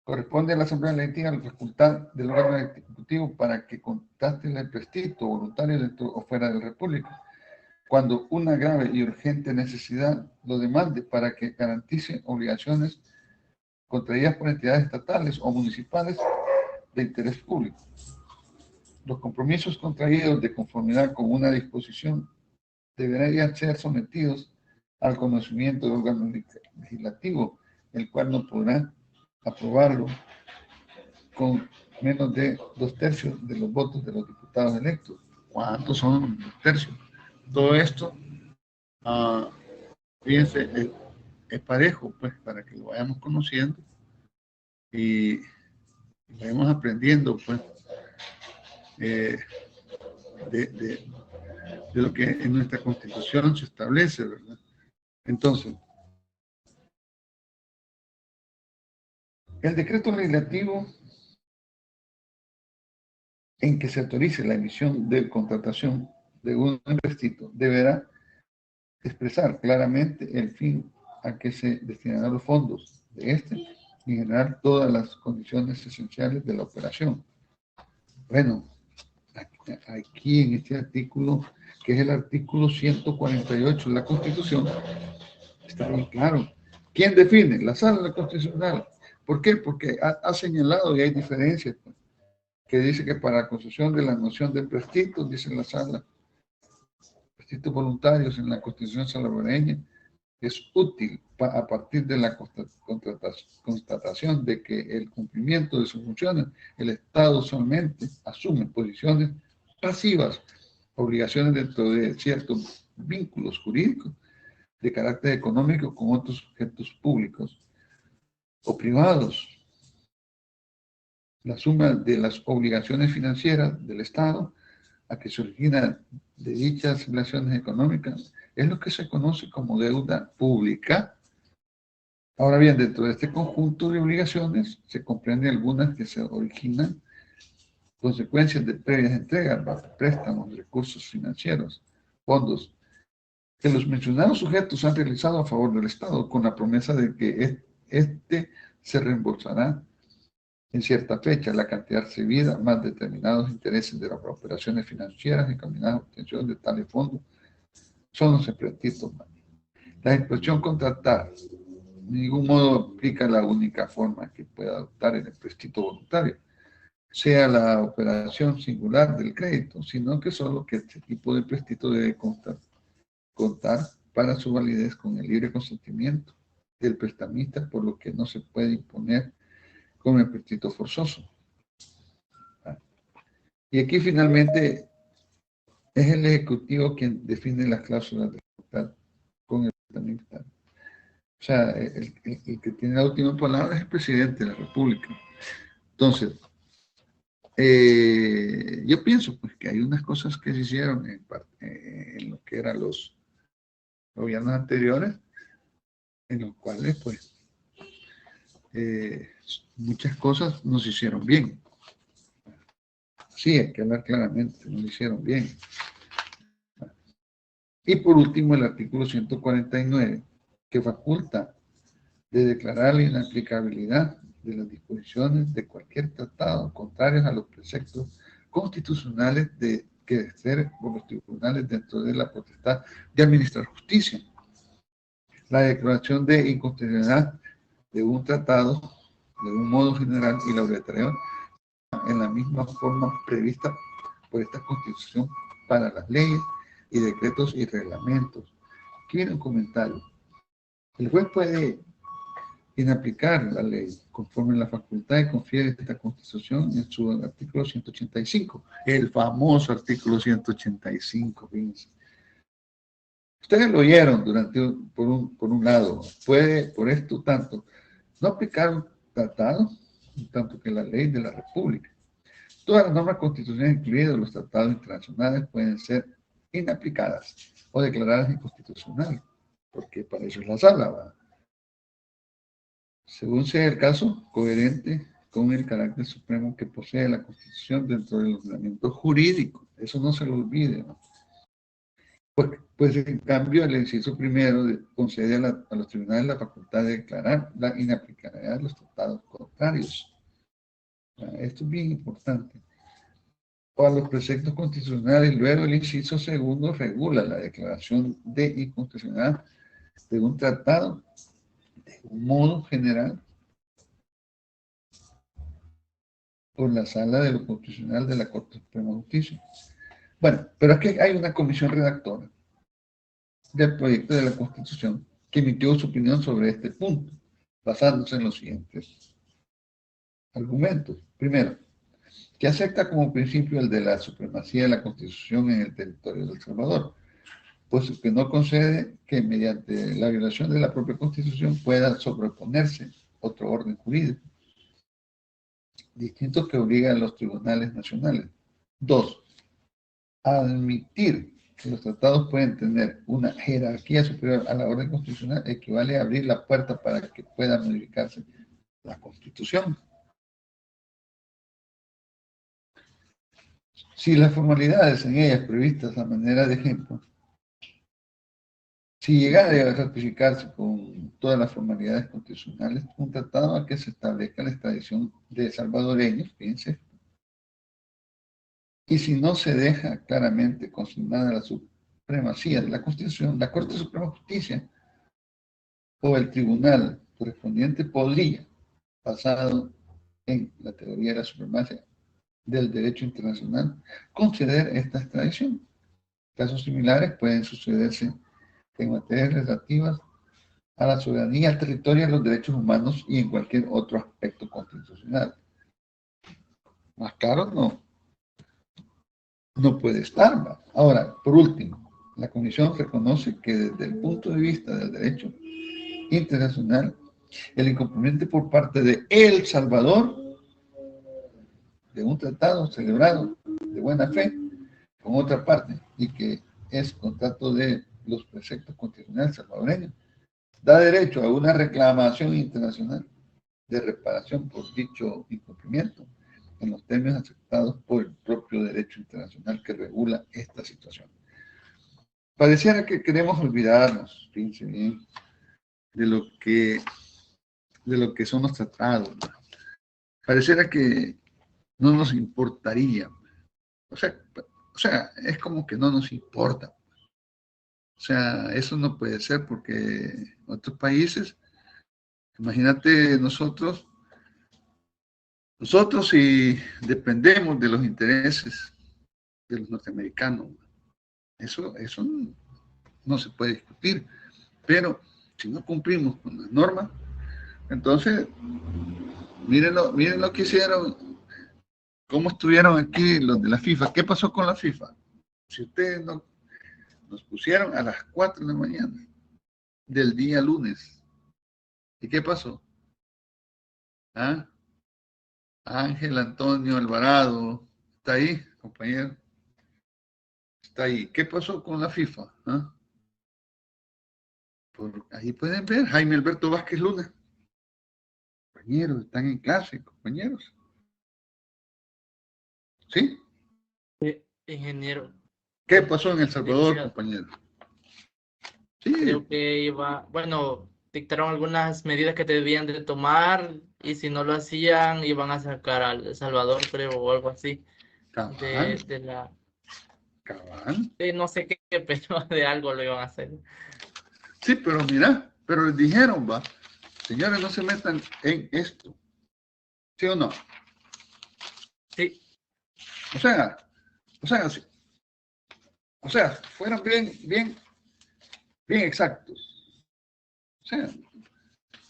Corresponde a la Asamblea Legislativa la facultad del órgano ejecutivo para que contraste el empréstito voluntario dentro o fuera de la República, cuando una grave y urgente necesidad lo demande para que garantice obligaciones contraídas por entidades estatales o municipales de interés público. Los compromisos contraídos de conformidad con una disposición deberían ser sometidos al conocimiento del órgano legislativo, el cual no podrá aprobarlo con menos de 2/3 de los votos de los diputados electos. ¿Cuántos son 2/3? Todo esto, fíjense, es parejo, pues, para que lo vayamos conociendo y vayamos aprendiendo, pues, de lo que en nuestra Constitución se establece, ¿verdad? Entonces, el decreto legislativo en que se autorice la emisión de contratación de un empréstito deberá expresar claramente el fin a que se destinarán los fondos de este y generar todas las condiciones esenciales de la operación. Bueno, aquí en este artículo, que es el artículo 148 de la Constitución, está bien claro. ¿Quién define? La Sala Constitucional. ¿Por qué? Porque ha señalado y hay diferencias, pues, que dice que para la concesión de la noción de empréstitos, dice la Sala, empréstitos voluntarios en la Constitución salvadoreña, es útil a partir de la constatación de que el cumplimiento de sus funciones, el Estado solamente asume posiciones pasivas, obligaciones dentro de ciertos vínculos jurídicos de carácter económico con otros sujetos públicos o privados. La suma de las obligaciones financieras del Estado a que se originan de dichas relaciones económicas es lo que se conoce como deuda pública. Ahora bien, dentro de este conjunto de obligaciones se comprenden algunas que se originan consecuencias de previas entregas, préstamos, recursos financieros, fondos, que los mencionados sujetos han realizado a favor del Estado con la promesa de que este se reembolsará en cierta fecha la cantidad recibida más determinados intereses de las operaciones financieras encaminadas a obtención de tales fondos son los empréstitos. La expresión contratar de ningún modo aplica la única forma que pueda adoptar el empréstito voluntario, sea la operación singular del crédito, sino que solo que este tipo de empréstito debe contar para su validez con el libre consentimiento del prestamista, por lo que no se puede imponer como empréstito forzoso. Y aquí finalmente es el Ejecutivo quien define las cláusulas de libertad con el prestamista. O sea, el que tiene la última palabra es el presidente de la República. Entonces, yo pienso pues que hay unas cosas que se hicieron en lo que eran los gobiernos anteriores, en los cuales pues muchas cosas no se hicieron bien. Sí, hay que hablar claramente, no lo hicieron bien. Y por último, el artículo 149, que faculta de declarar la inaplicabilidad de las disposiciones de cualquier tratado contrarios a los preceptos constitucionales que ejercer por los tribunales dentro de la potestad de administrar justicia. La declaración de inconstitucionalidad de un tratado de un modo general y la obligatoriedad en la misma forma prevista por esta Constitución para las leyes y decretos y reglamentos. Aquí viene un comentario. El juez puede inaplicar la ley conforme a la facultad que confiere esta Constitución en su artículo 185, el famoso artículo 185, fíjense. Ustedes lo oyeron por un lado, puede por esto tanto no aplicar un tratado, tanto que la ley de la República. Todas las normas constitucionales, incluidos los tratados internacionales, pueden ser inaplicadas o declaradas inconstitucionales, porque para eso es la sala, ¿verdad? Según sea el caso, coherente con el carácter supremo que posee la Constitución dentro del ordenamiento jurídico. Eso no se lo olvide, ¿no? Pues en cambio, el inciso primero concede a los tribunales la facultad de declarar la inaplicabilidad de los tratados contrarios. Esto es bien importante. O a los preceptos constitucionales, luego el inciso segundo regula la declaración de inconstitucionalidad de un tratado de un modo general por la Sala de lo Constitucional de la Corte Suprema de Justicia. Bueno, pero aquí hay una comisión redactora del proyecto de la Constitución que emitió su opinión sobre este punto, basándose en los siguientes argumentos. Primero, que acepta como principio el de la supremacía de la Constitución en el territorio de El Salvador, pues que no concede que mediante la violación de la propia Constitución pueda sobreponerse otro orden jurídico, distinto que obliga a los tribunales nacionales. Dos, admitir que los tratados pueden tener una jerarquía superior a la orden constitucional equivale a abrir la puerta para que pueda modificarse la Constitución. Si las formalidades en ellas previstas a manera de ejemplo, si llegara a ratificarse con todas las formalidades constitucionales, un tratado al que se establezca la extradición de salvadoreños, fíjense, y si no se deja claramente consignada la supremacía de la Constitución, la Corte Suprema de Justicia o el tribunal correspondiente podría, basado en la teoría de la supremacía del derecho internacional, conceder esta extradición. Casos similares pueden sucederse en materias relativas a la soberanía, al territorio, a los derechos humanos y en cualquier otro aspecto constitucional. Más claro no puede estar. ¿Va? Ahora, por último, la Comisión reconoce que desde el punto de vista del derecho internacional, el incumplimiento por parte de El Salvador de un tratado celebrado de buena fe con otra parte y que es contrato de los preceptos constitucionales salvadoreños, da derecho a una reclamación internacional de reparación por dicho incumplimiento en los términos aceptados por el propio derecho internacional que regula esta situación. Pareciera que queremos olvidarnos, fíjense bien, de lo que son los tratados. Pareciera que no nos importaría. O sea, es como que no nos importa. O sea, eso no puede ser porque otros países, imagínate nosotros si dependemos de los intereses de los norteamericanos, eso no se puede discutir. Pero si no cumplimos con las normas, entonces, miren lo que hicieron, cómo estuvieron aquí los de la FIFA. ¿Qué pasó con la FIFA? Si ustedes no nos pusieron a las 4 de la mañana del día lunes. ¿Y qué pasó? ¿Ah? Ángel Antonio Alvarado, ¿está ahí, compañero? Está ahí. ¿Qué pasó con la FIFA? ¿Ah? Ahí pueden ver, Jaime Alberto Vázquez Luna. Compañeros, están en clase, compañeros. ¿Sí? Ingeniero, ¿Qué pasó en El Salvador, Mira, compañero? Sí, creo que dictaron algunas medidas que debían de tomar y si no lo hacían iban a sacar a El Salvador, creo, o algo así. cabal, De la, cabal. no sé qué, pero de algo lo iban a hacer. Sí, pero mira, pero les dijeron, va, señores, no se metan en esto. ¿Sí o no? O sea, sí. O sea, fueron bien exactos.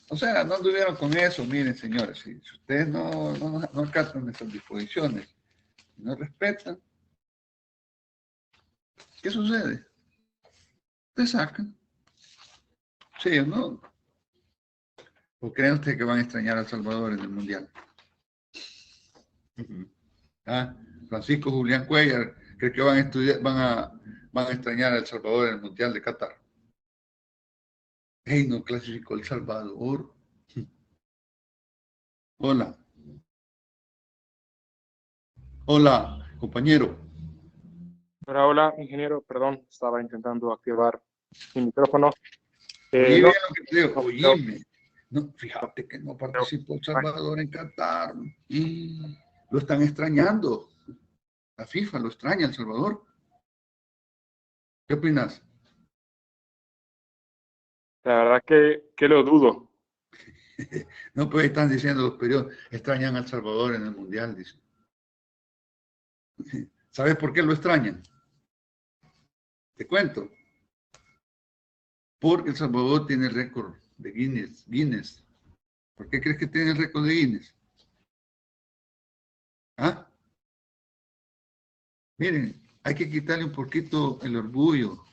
O sea, no anduvieron con eso, miren, señores, si ustedes no acatan esas disposiciones, no respetan, ¿qué sucede? Te sacan. Sí o no. ¿O creen ustedes que van a extrañar a El Salvador en el Mundial? ¿Ah? Francisco Julián Cuellar cree que van a extrañar a El Salvador en el Mundial de Qatar. ¡Hey, no clasificó El Salvador! Hola. Hola, compañero. Hola, hola, ingeniero, perdón, estaba intentando activar mi micrófono. Oye, No, bien lo que te digo, oíme. No, fíjate que no participó El no, Salvador en Qatar. Lo están extrañando. La FIFA lo extraña El Salvador. ¿Qué opinas? la verdad que lo dudo. No, pues están diciendo los periódicos, extrañan a El Salvador en el Mundial, dicen. ¿Sabes por qué lo extrañan? Te cuento. Porque El Salvador tiene el récord de Guinness. ¿Por qué crees que tiene el récord de Guinness? ¿Ah? Miren, hay que quitarle un poquito el orgullo,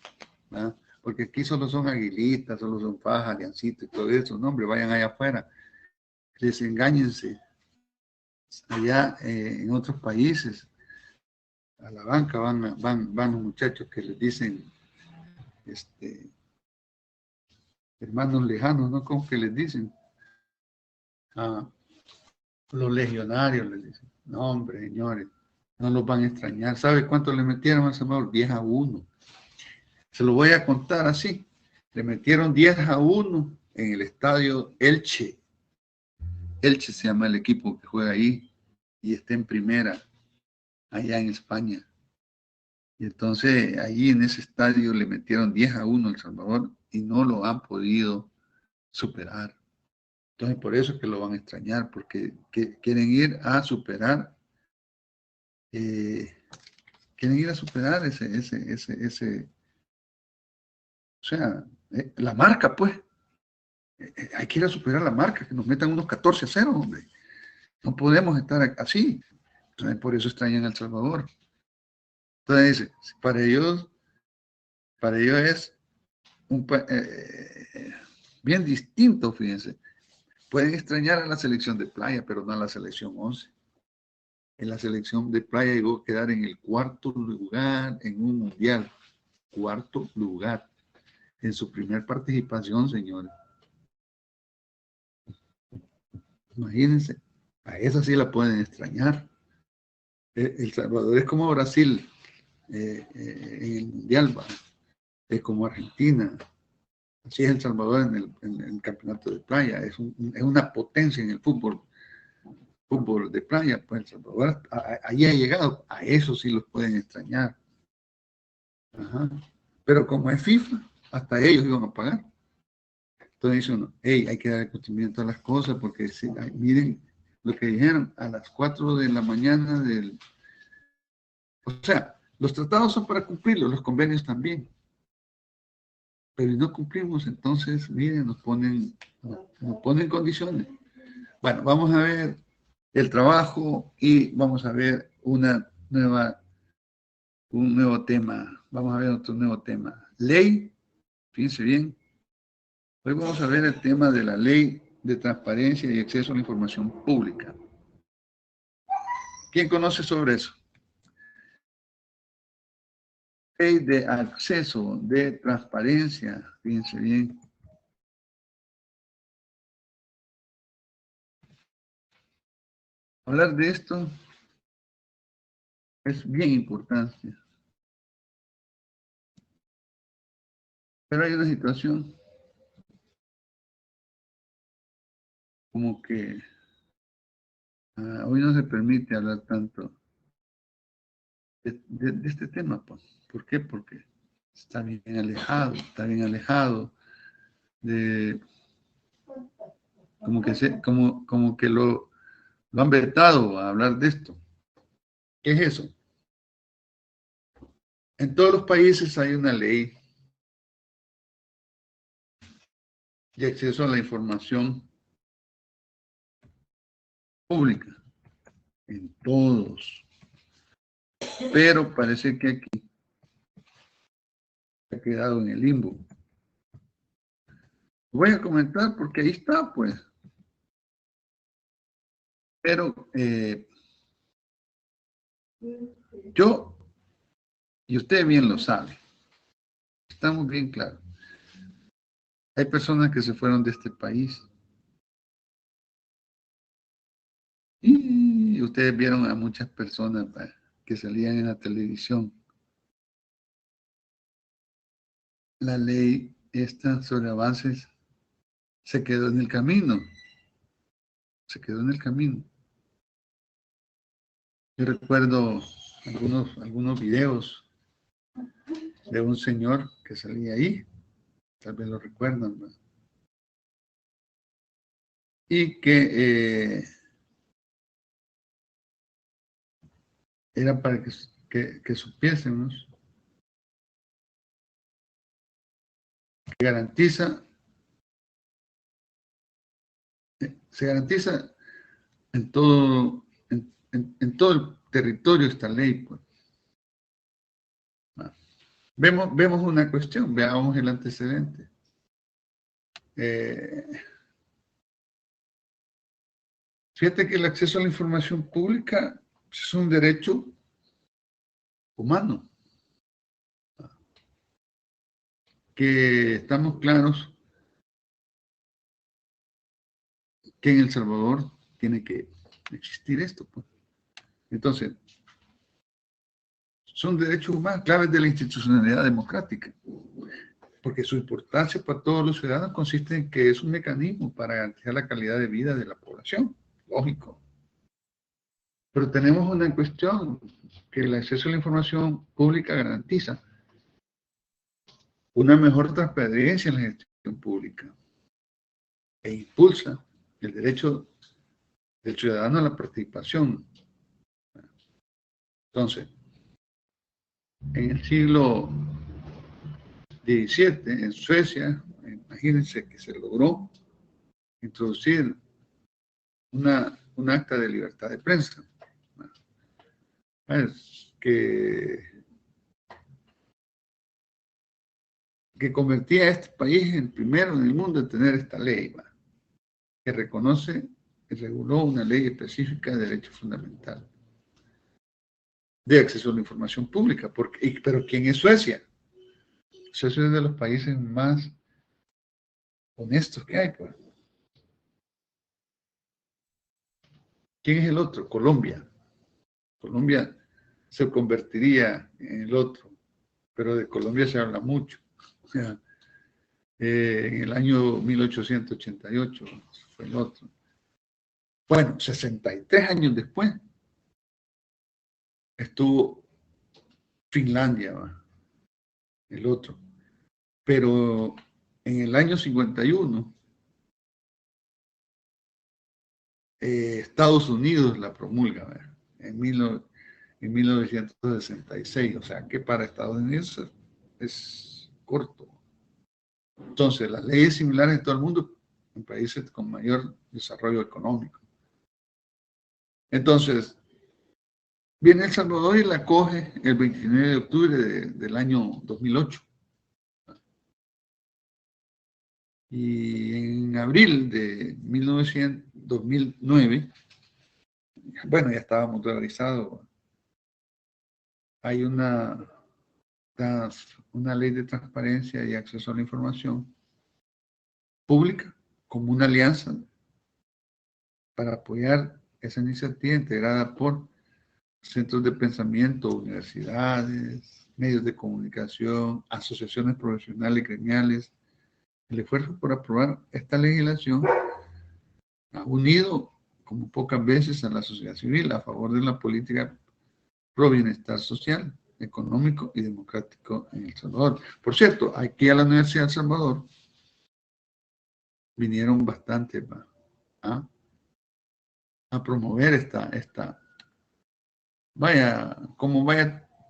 ¿ah? Porque aquí solo son aguilitas, solo son fajas, aliancitos y todo eso. No, hombre, vayan allá afuera, desengáñense. Allá en otros países, a la banca van los muchachos que les dicen, hermanos lejanos, ¿no? ¿Cómo que les dicen? Ah, los legionarios les dicen. No, hombre, señores, no los van a extrañar. ¿Sabe cuánto le metieron a El Salvador? 10-1. Se lo voy a contar así. Le metieron 10-1 en el estadio Elche. Elche se llama el equipo que juega ahí y está en primera, allá en España. Y entonces allí en ese estadio le metieron 10-1 a El Salvador y no lo han podido superar. Entonces por eso es que lo van a extrañar, porque quieren ir a superar, quieren ir a superar o sea, la marca, pues. Hay que ir a superar la marca, que nos metan unos 14-0, hombre. No podemos estar así. Entonces, por eso extrañan a El Salvador. Entonces, para ellos es bien distinto, fíjense. Pueden extrañar a la selección de playa, pero no a la selección 11. En la selección de playa llegó a quedar en el 4º lugar en un mundial. 4º lugar en su primer participación, señores. Imagínense, a esa sí la pueden extrañar. El Salvador es como Brasil en el mundial, ¿va? Es como Argentina. Así es El Salvador en el campeonato de playa. Es una potencia en el fútbol de playa. Pues El Salvador ahí ha llegado. A eso sí los pueden extrañar. Ajá. Pero como es FIFA, hasta ellos iban a pagar. Entonces dice uno, hey, hay que dar cumplimiento a las cosas porque miren lo que dijeron a las 4 de la mañana O sea, los tratados son para cumplirlos, los convenios también. Pero si no cumplimos, entonces, miren, nos ponen condiciones. Bueno, vamos a ver el trabajo y vamos a ver un nuevo tema. Vamos a ver otro nuevo tema. Ley, fíjense bien. Hoy vamos a ver el tema de la ley de transparencia y acceso a la información pública. ¿Quién conoce sobre eso? Ley de acceso, de transparencia, fíjense bien. Hablar de esto es bien importante. Pero hay una situación como que hoy no se permite hablar tanto de este tema, pues. ¿Por qué? Porque está bien alejado de como que lo han vetado a hablar de esto. ¿Qué es eso? En todos los países hay una ley de acceso a la información pública. En todos. Pero parece que aquí ha quedado en el limbo. Voy a comentar porque ahí está, pues. Pero yo, y usted bien lo sabe, estamos bien claros. Hay personas que se fueron de este país. Y ustedes vieron a muchas personas que salían en la televisión. La ley esta sobre avances se quedó en el camino. Se quedó en el camino. Yo recuerdo algunos videos de un señor que salía ahí, tal vez lo recuerdan, ¿no? Y que era para que supiésemos que se garantiza en todo el territorio esta ley, pues. Vemos una cuestión, veamos el antecedente. Fíjate que el acceso a la información pública es un derecho humano, que estamos claros que en El Salvador tiene que existir esto, pues. Entonces, son derechos humanos, claves de la institucionalidad democrática, porque su importancia para todos los ciudadanos consiste en que es un mecanismo para garantizar la calidad de vida de la población, lógico. Pero tenemos una cuestión, que el acceso a la información pública garantiza una mejor transparencia en la gestión pública e impulsa el derecho del ciudadano a la participación. Entonces, en el siglo XVII, en Suecia, imagínense que se logró introducir un acta de libertad de prensa, que convertía a este país en el primero en el mundo en tener esta ley, que reconoce y reguló una ley específica de derecho fundamental de acceso a la información pública. Pero ¿quién es Suecia? Suecia es de los países más honestos que hay, pues. ¿Quién es el otro? Colombia. Colombia se convertiría en el otro, pero de Colombia se habla mucho. O sea, en el año 1888 fue el otro. Bueno, 63 años después estuvo Finlandia, el otro. Pero en el año 51, Estados Unidos la promulga, en 1966. O sea, que para Estados Unidos es corto. Entonces, las leyes similares en todo el mundo, en países con mayor desarrollo económico. Entonces, viene El Salvador y la acoge el 29 de octubre del año 2008. Y en abril de 2009, bueno, ya estábamos dolarizados, hay una ley de transparencia y acceso a la información pública como una alianza para apoyar esa iniciativa integrada por centros de pensamiento, universidades, medios de comunicación, asociaciones profesionales y gremiales. El esfuerzo por aprobar esta legislación ha unido, como pocas veces, a la sociedad civil a favor de la política pro bienestar social, económico y democrático en El Salvador. Por cierto, aquí a la Universidad de El Salvador vinieron bastante a promover esta. Vaya,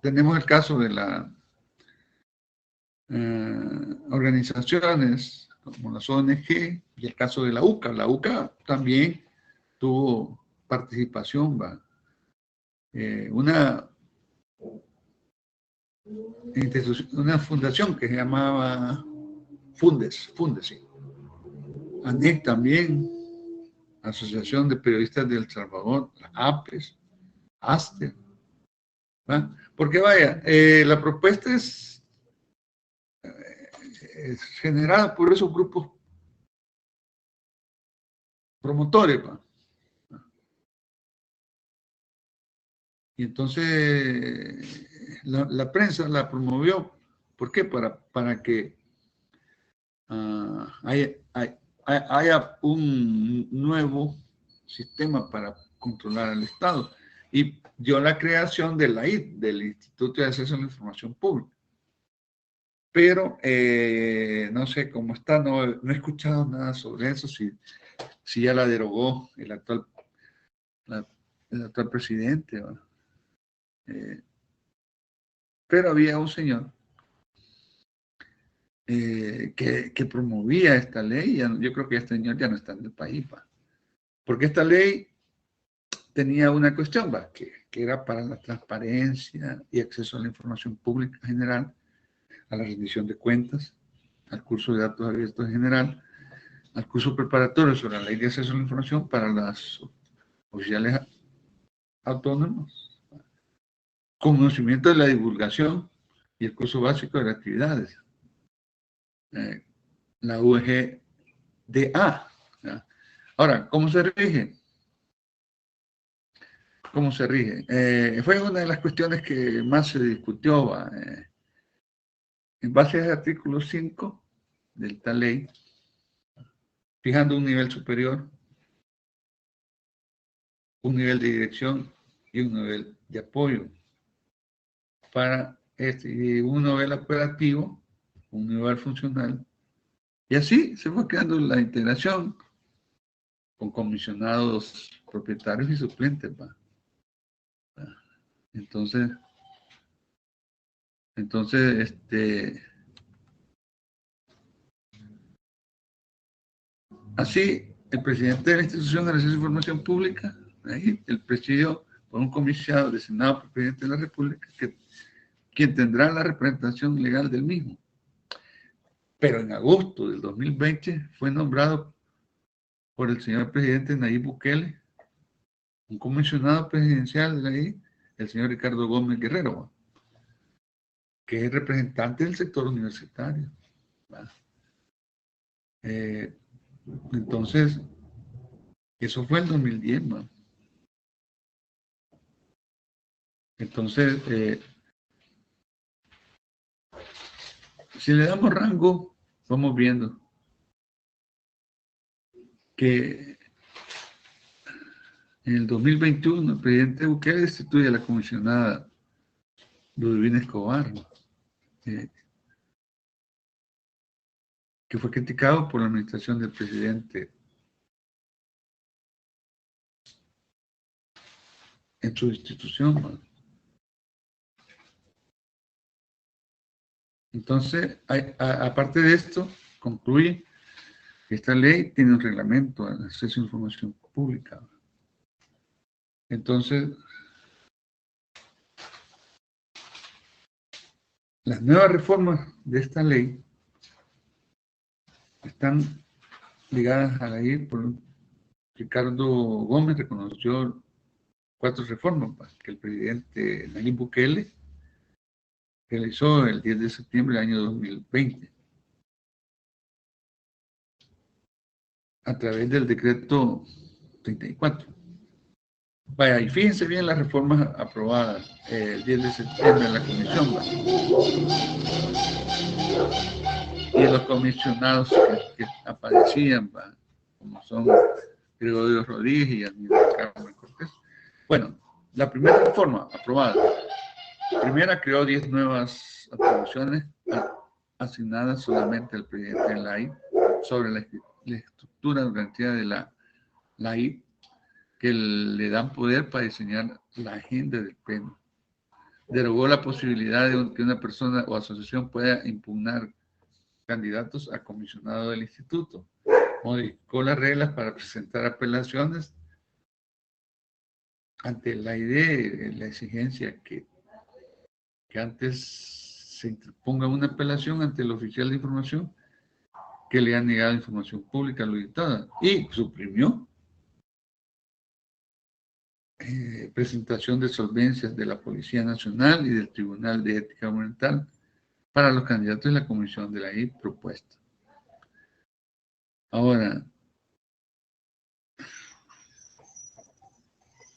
tenemos el caso de la organizaciones como las ONG y el caso de la UCA. La UCA también tuvo participación, ¿va? Una fundación que se llamaba Fundes, sí. ANEC también, Asociación de Periodistas de El Salvador, la APES, ASTE. ¿Va? Porque vaya, la propuesta es generada por esos grupos promotores, ¿va? Y entonces la prensa la promovió. ¿Por qué? Para que haya un nuevo sistema para controlar al Estado. Y dio la creación de la IT, del Instituto de Acceso a la Información Pública. Pero no sé cómo está, no he escuchado nada sobre eso, si ya la derogó el actual presidente. Pero había un señor que promovía esta ley. Yo creo que este señor ya no está en el país, ¿va? Porque esta ley tenía una cuestión, ¿va? Que era para la transparencia y acceso a la información pública general, a la rendición de cuentas, al curso de datos abiertos en general, al curso preparatorio sobre la ley de acceso a la información para las oficiales autónomos, conocimiento de la divulgación y el curso básico de las actividades, la UGDA. ¿Ya? Ahora, ¿cómo se rige? ¿Cómo se rige? Fue una de las cuestiones que más se discutió, ¿va? En base al artículo 5 de esta ley, fijando un nivel superior, un nivel de dirección y un nivel de apoyo para un nivel operativo, un nivel funcional, y así se fue creando la integración con comisionados propietarios y suplentes, ¿va? Entonces, así, el presidente de la institución de acceso a la información pública, ahí, el presidido por un comisionado designado por el presidente de la República, quien tendrá la representación legal del mismo. Pero en agosto del 2020 fue nombrado por el señor presidente Nayib Bukele un comisionado presidencial de ahí, el señor Ricardo Gómez Guerrero, que es representante del sector universitario. Entonces, eso fue en 2010, ¿no? Entonces, si le damos rango, vamos viendo que en el 2021 el presidente Bukele destituye a la comisionada Ludivina Escobar, ¿no? Que fue criticado por la administración del presidente en su institución, ¿no? Entonces, aparte de esto, concluye que esta ley tiene un reglamento de acceso a información pública. Entonces, las nuevas reformas de esta ley están ligadas a la ley por Ricardo Gómez, reconoció 4 reformas que el presidente Nayib Bukele realizó el 10 de septiembre del año 2020 a través del decreto 34. Vaya, y fíjense bien las reformas aprobadas el 10 de septiembre en la comisión, ¿va? Y los comisionados que aparecían, ¿va? Como son Gregorio Rodríguez y Aníbal Carmen Cortés. Bueno, la primera reforma aprobada, primera creó 10 nuevas atribuciones asignadas solamente al presidente de la AI sobre la estructura organizativa de la AI, que le dan poder para diseñar la agenda del pleno, derogó la posibilidad de que una persona o asociación pueda impugnar candidatos a comisionado del instituto. Modificó las reglas para presentar apelaciones ante la idea, la exigencia que antes se interponga una apelación ante el oficial de información que le ha negado información pública auditada, y suprimió presentación de solvencias de la Policía Nacional y del Tribunal de Ética Gubernamental para los candidatos de la comisión de la I propuesta. Ahora,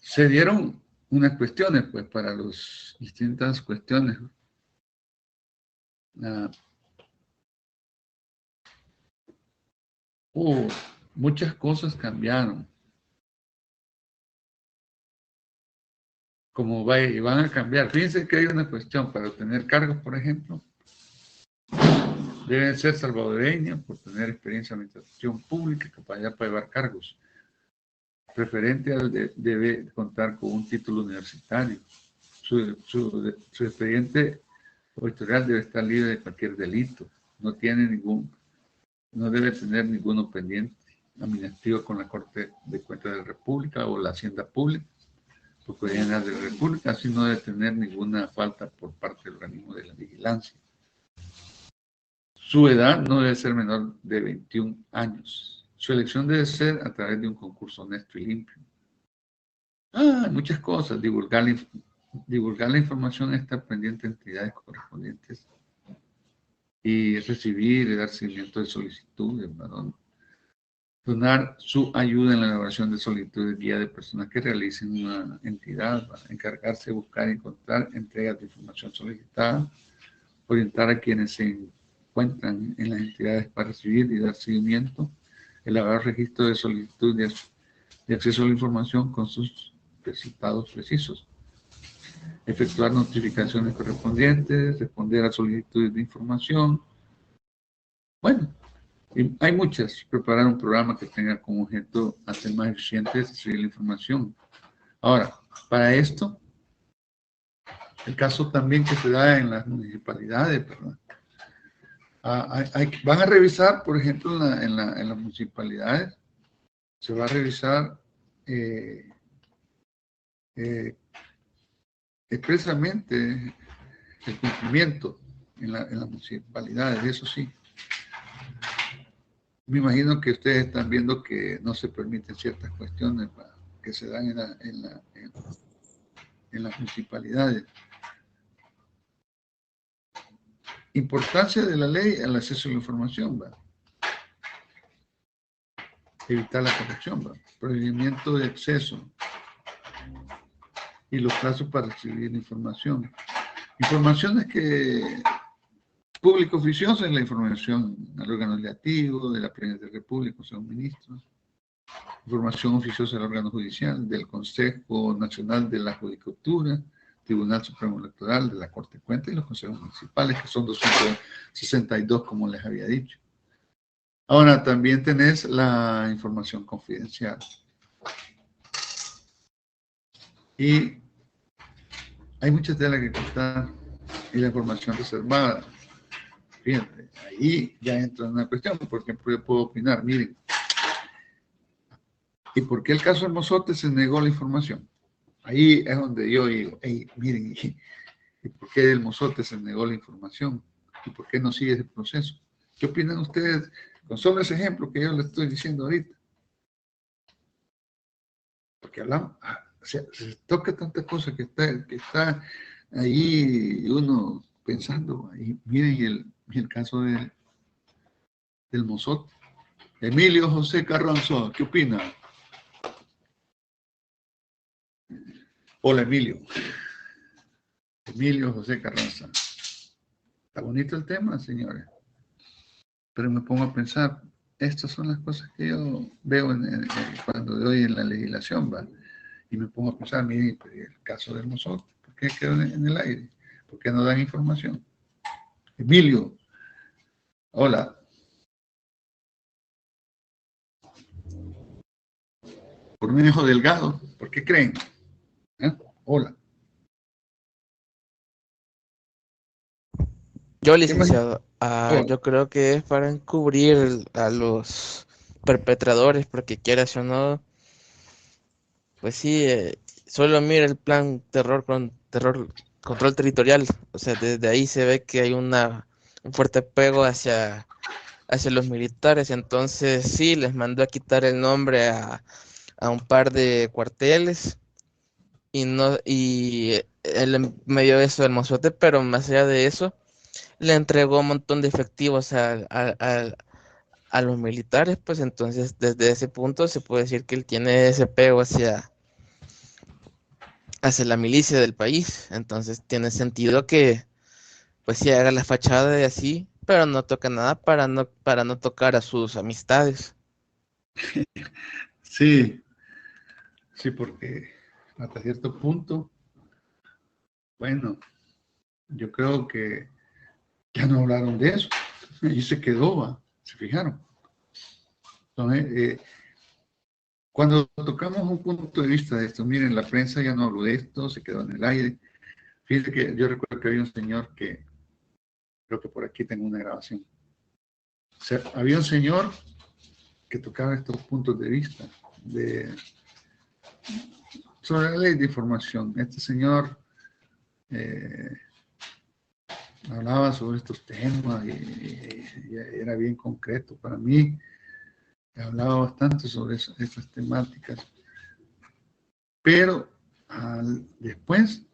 se dieron unas cuestiones, pues, para las distintas cuestiones. Muchas cosas cambiaron. Como van a cambiar. Fíjense que hay una cuestión para obtener cargos, por ejemplo. Deben ser salvadoreños por tener experiencia en administración pública, capacidad para llevar cargos. Referente al debe contar con un título universitario. Su expediente o historial debe estar libre de cualquier delito. No debe tener ninguno pendiente administrativo con la Corte de Cuentas de la República o la Hacienda Pública, Procuraduría de la República, así no debe tener ninguna falta por parte del organismo de la vigilancia. Su edad no debe ser menor de 21 años. Su elección debe ser a través de un concurso honesto y limpio. Muchas cosas. Divulgar la información a estas pendientes entidades correspondientes y recibir y dar seguimiento de solicitudes, ¿verdad? Donar su ayuda en la elaboración de solicitudes guía de personas que realicen una entidad, para encargarse de buscar y encontrar entregas de información solicitada, orientar a quienes se encuentran en las entidades para recibir y dar seguimiento, elaborar registro de solicitud de acceso a la información con sus resultados precisos, efectuar notificaciones correspondientes, responder a solicitudes de información. Bueno, y hay muchas. Preparar un programa que tenga como objeto hacer más eficiente recibir la información. Ahora, para esto, el caso también que se da en las municipalidades, ¿verdad? Van a revisar, por ejemplo, en las municipalidades, se va a revisar expresamente el cumplimiento en las municipalidades, eso sí. Me imagino que ustedes están viendo que no se permiten ciertas cuestiones que se dan en las municipalidades. Importancia de la ley al acceso a la información, ¿va? Evitar la corrupción, ¿va? Prohibimiento de acceso y los plazos para recibir información. Informaciones que público oficioso es la información al órgano legislativo, de la Presidencia de la República, son ministros. Información oficiosa del órgano judicial, del Consejo Nacional de la Judicatura, Tribunal Supremo Electoral, de la Corte de Cuentas y los consejos municipales, que son 262, como les había dicho. Ahora, también tenés la información confidencial. Y hay muchas telas que cortar y la información reservada. Fíjate, ahí ya entra una cuestión, por ejemplo, yo puedo opinar, miren, ¿y por qué el caso de Mozote se negó la información? Ahí es donde yo digo, hey, miren, ¿y por qué del Mozote se negó la información? ¿Y por qué no sigue ese proceso? ¿Qué opinan ustedes con solo ese ejemplo que yo les estoy diciendo ahorita? Porque hablamos, se toca tantas cosas que está ahí uno pensando, y miren el caso del Mozote. Emilio José Carranza, ¿qué opina? Hola, Emilio. Emilio José Carranza. Está bonito el tema, señores. Pero me pongo a pensar, estas son las cosas que yo veo cuando doy en la legislación, ¿va? Y me pongo a pensar, mire, el caso del Mozote, ¿por qué quedó en el aire? ¿Por qué no dan información? Emilio, hola. Por un hijo delgado, ¿por qué creen? ¿Eh? Hola. Yo, ¿Qué más? licenciado, Oh, yo creo que es para encubrir a los perpetradores, porque quieras o no, pues sí, solo mira el plan terror, control territorial. O sea, desde ahí se ve que hay un fuerte apego hacia los militares. Entonces, sí, les mandó a quitar el nombre a un par de cuarteles y no, y él en medio de eso del mozote, pero más allá de eso, le entregó un montón de efectivos a los militares. Pues entonces, desde ese punto se puede decir que él tiene ese apego hacia la milicia del país. Entonces tiene sentido que pues sí haga la fachada y así, pero no toca nada para no tocar a sus amistades. sí, sí, porque hasta cierto punto, bueno, yo creo que ya no hablaron de eso y se quedó, ¿va? ¿Se fijaron? Entonces, cuando tocamos un punto de vista de esto, miren, la prensa ya no habló de esto, se quedó en el aire. Fíjense que yo recuerdo que había un señor que, creo que por aquí tengo una grabación. O sea, había un señor que tocaba estos puntos de vista sobre la ley de información. Este señor eh, hablaba sobre estos temas y era bien concreto. Para mí, hablaba bastante sobre estas temáticas. Pero después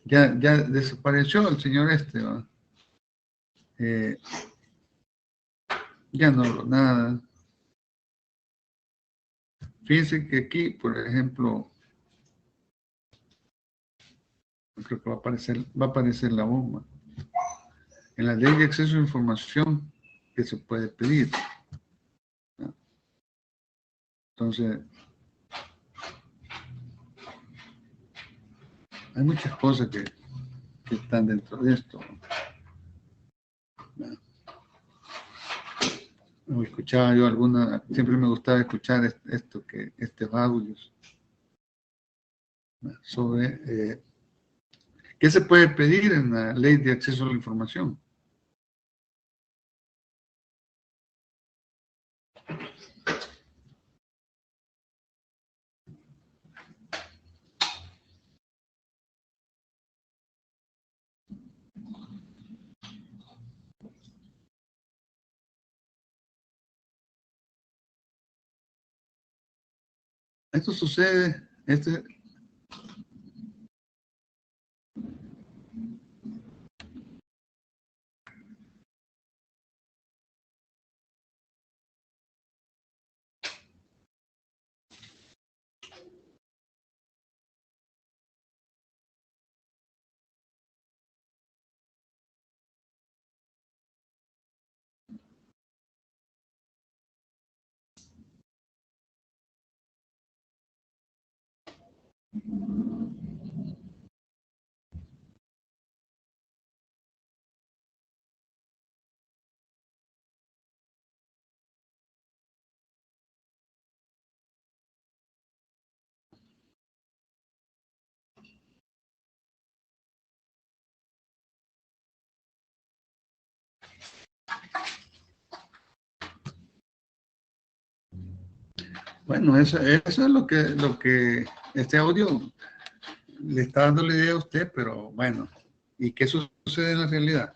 ya desapareció el señor este, ¿va? Ya no habló nada. Fíjense que aquí, por ejemplo, creo que va a aparecer la bomba. En la ley de acceso a información que se puede pedir. ¿No? Entonces, hay muchas cosas que están dentro de esto. ¿No? Escuchaba yo siempre me gustaba escuchar estos audios, ¿no? Sobre qué se puede pedir en la ley de acceso a la información. Esto sucede, bueno, eso es lo que este audio le está dando la idea a usted, pero bueno, ¿y qué sucede en la realidad?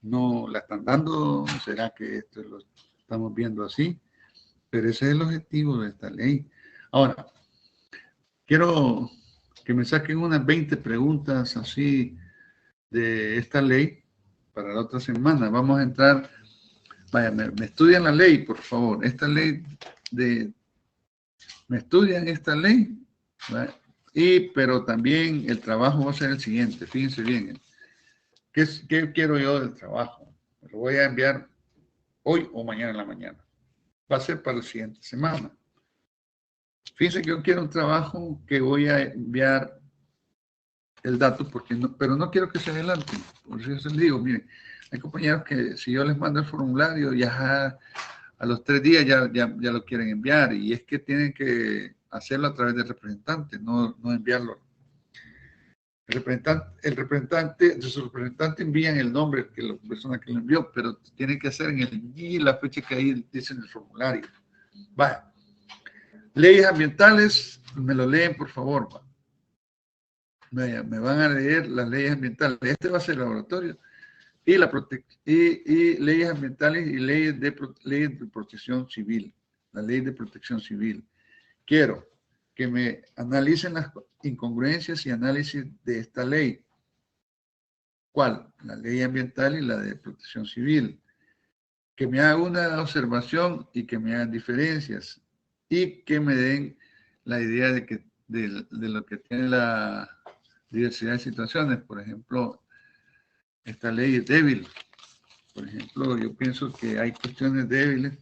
¿No la están dando? ¿Será que esto lo estamos viendo así? Pero ese es el objetivo de esta ley. Ahora, quiero que me saquen unas 20 preguntas así de esta ley para la otra semana. Vamos a entrar, vaya, me estudian la ley, por favor. Esta ley me estudian esta ley, ¿vale? Pero también el trabajo va a ser el siguiente, fíjense bien. ¿Qué quiero yo del trabajo? Lo voy a enviar hoy o mañana en la mañana. Va a ser para la siguiente semana. Fíjense que yo quiero un trabajo que voy a enviar el dato, pero no quiero que se adelanten. Por eso les digo, miren, hay compañeros que si yo les mando el formulario, ya a los 3 días ya lo quieren enviar, y es que tienen que hacerlo a través del representante, no enviarlo Su representante envían el nombre de la persona que lo envió, pero tiene que hacer en el y la fecha que ahí dice en el formulario. Vaya. Leyes ambientales, me lo leen por favor. Va. Vaya, me van a leer las leyes ambientales. Este va a ser el laboratorio. Y, y leyes ambientales y leyes de protección civil. La ley de protección civil. Quiero que me analicen las incongruencias y análisis de esta ley. ¿Cuál? La ley ambiental y la de protección civil. Que me haga una observación y que me hagan diferencias y que me den la idea de lo que tiene la diversidad de situaciones. Por ejemplo, esta ley es débil. Por ejemplo, yo pienso que hay cuestiones débiles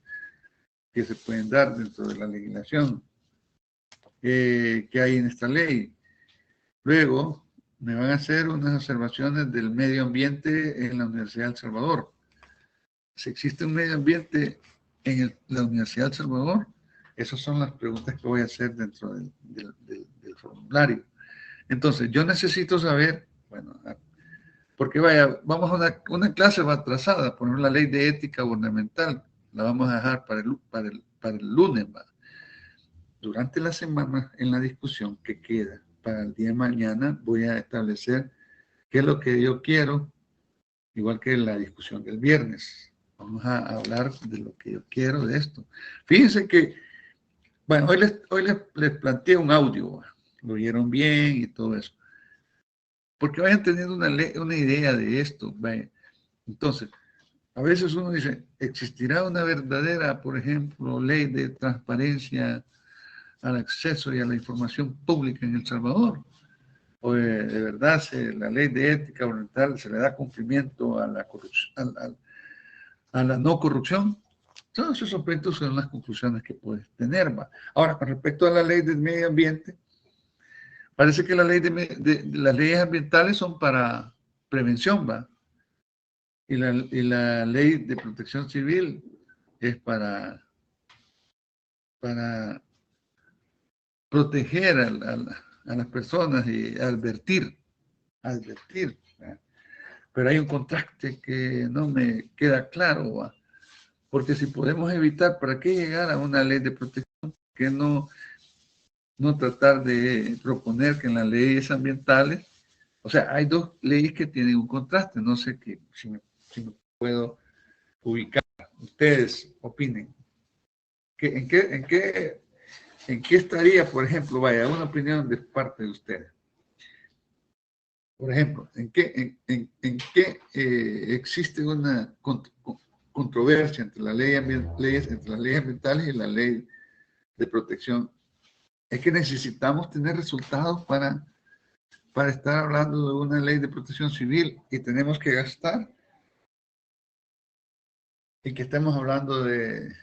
que se pueden dar dentro de la legislación que hay en esta ley. Luego, me van a hacer unas observaciones del medio ambiente en la Universidad de El Salvador. Si existe un medio ambiente en la Universidad de El Salvador, esas son las preguntas que voy a hacer dentro del formulario. Entonces, yo necesito saber, bueno, porque vaya, vamos a una clase va atrasada, poner la ley de ética gubernamental, la vamos a dejar para el lunes. ¿Va? Durante la semana, en la discusión que queda para el día de mañana, voy a establecer qué es lo que yo quiero, igual que la discusión del viernes. Vamos a hablar de lo que yo quiero de esto. Fíjense que, bueno, hoy les planteé un audio, lo oyeron bien y todo eso. Porque vayan teniendo una idea de esto. Vaya. Entonces, a veces uno dice, ¿existirá una verdadera, por ejemplo, ley de transparencia al acceso y a la información pública en El Salvador? ¿O de verdad la ley de ética gubernamental se le da cumplimiento a la corrupción, a la no corrupción? Todos esos aspectos son las conclusiones que puedes tener. ¿Va? Ahora, con respecto a la ley del medio ambiente, parece que las leyes ambientales son para prevención, ¿va? Y la ley de protección civil es para proteger a las personas y advertir. ¿Va? Pero hay un contraste que no me queda claro, ¿va? Porque si podemos evitar, ¿para qué llegar a una ley de protección? Que no tratar de proponer que en las leyes ambientales, o sea, hay dos leyes que tienen un contraste, no sé si me puedo ubicar. Ustedes opinen. ¿En qué estaría, por ejemplo, vaya, una opinión de parte de ustedes? Por ejemplo, ¿en qué existe una controversia entre las leyes ambientales y la ley de protección? Es que necesitamos tener resultados para estar hablando de una ley de protección civil y tenemos que gastar y que estemos hablando de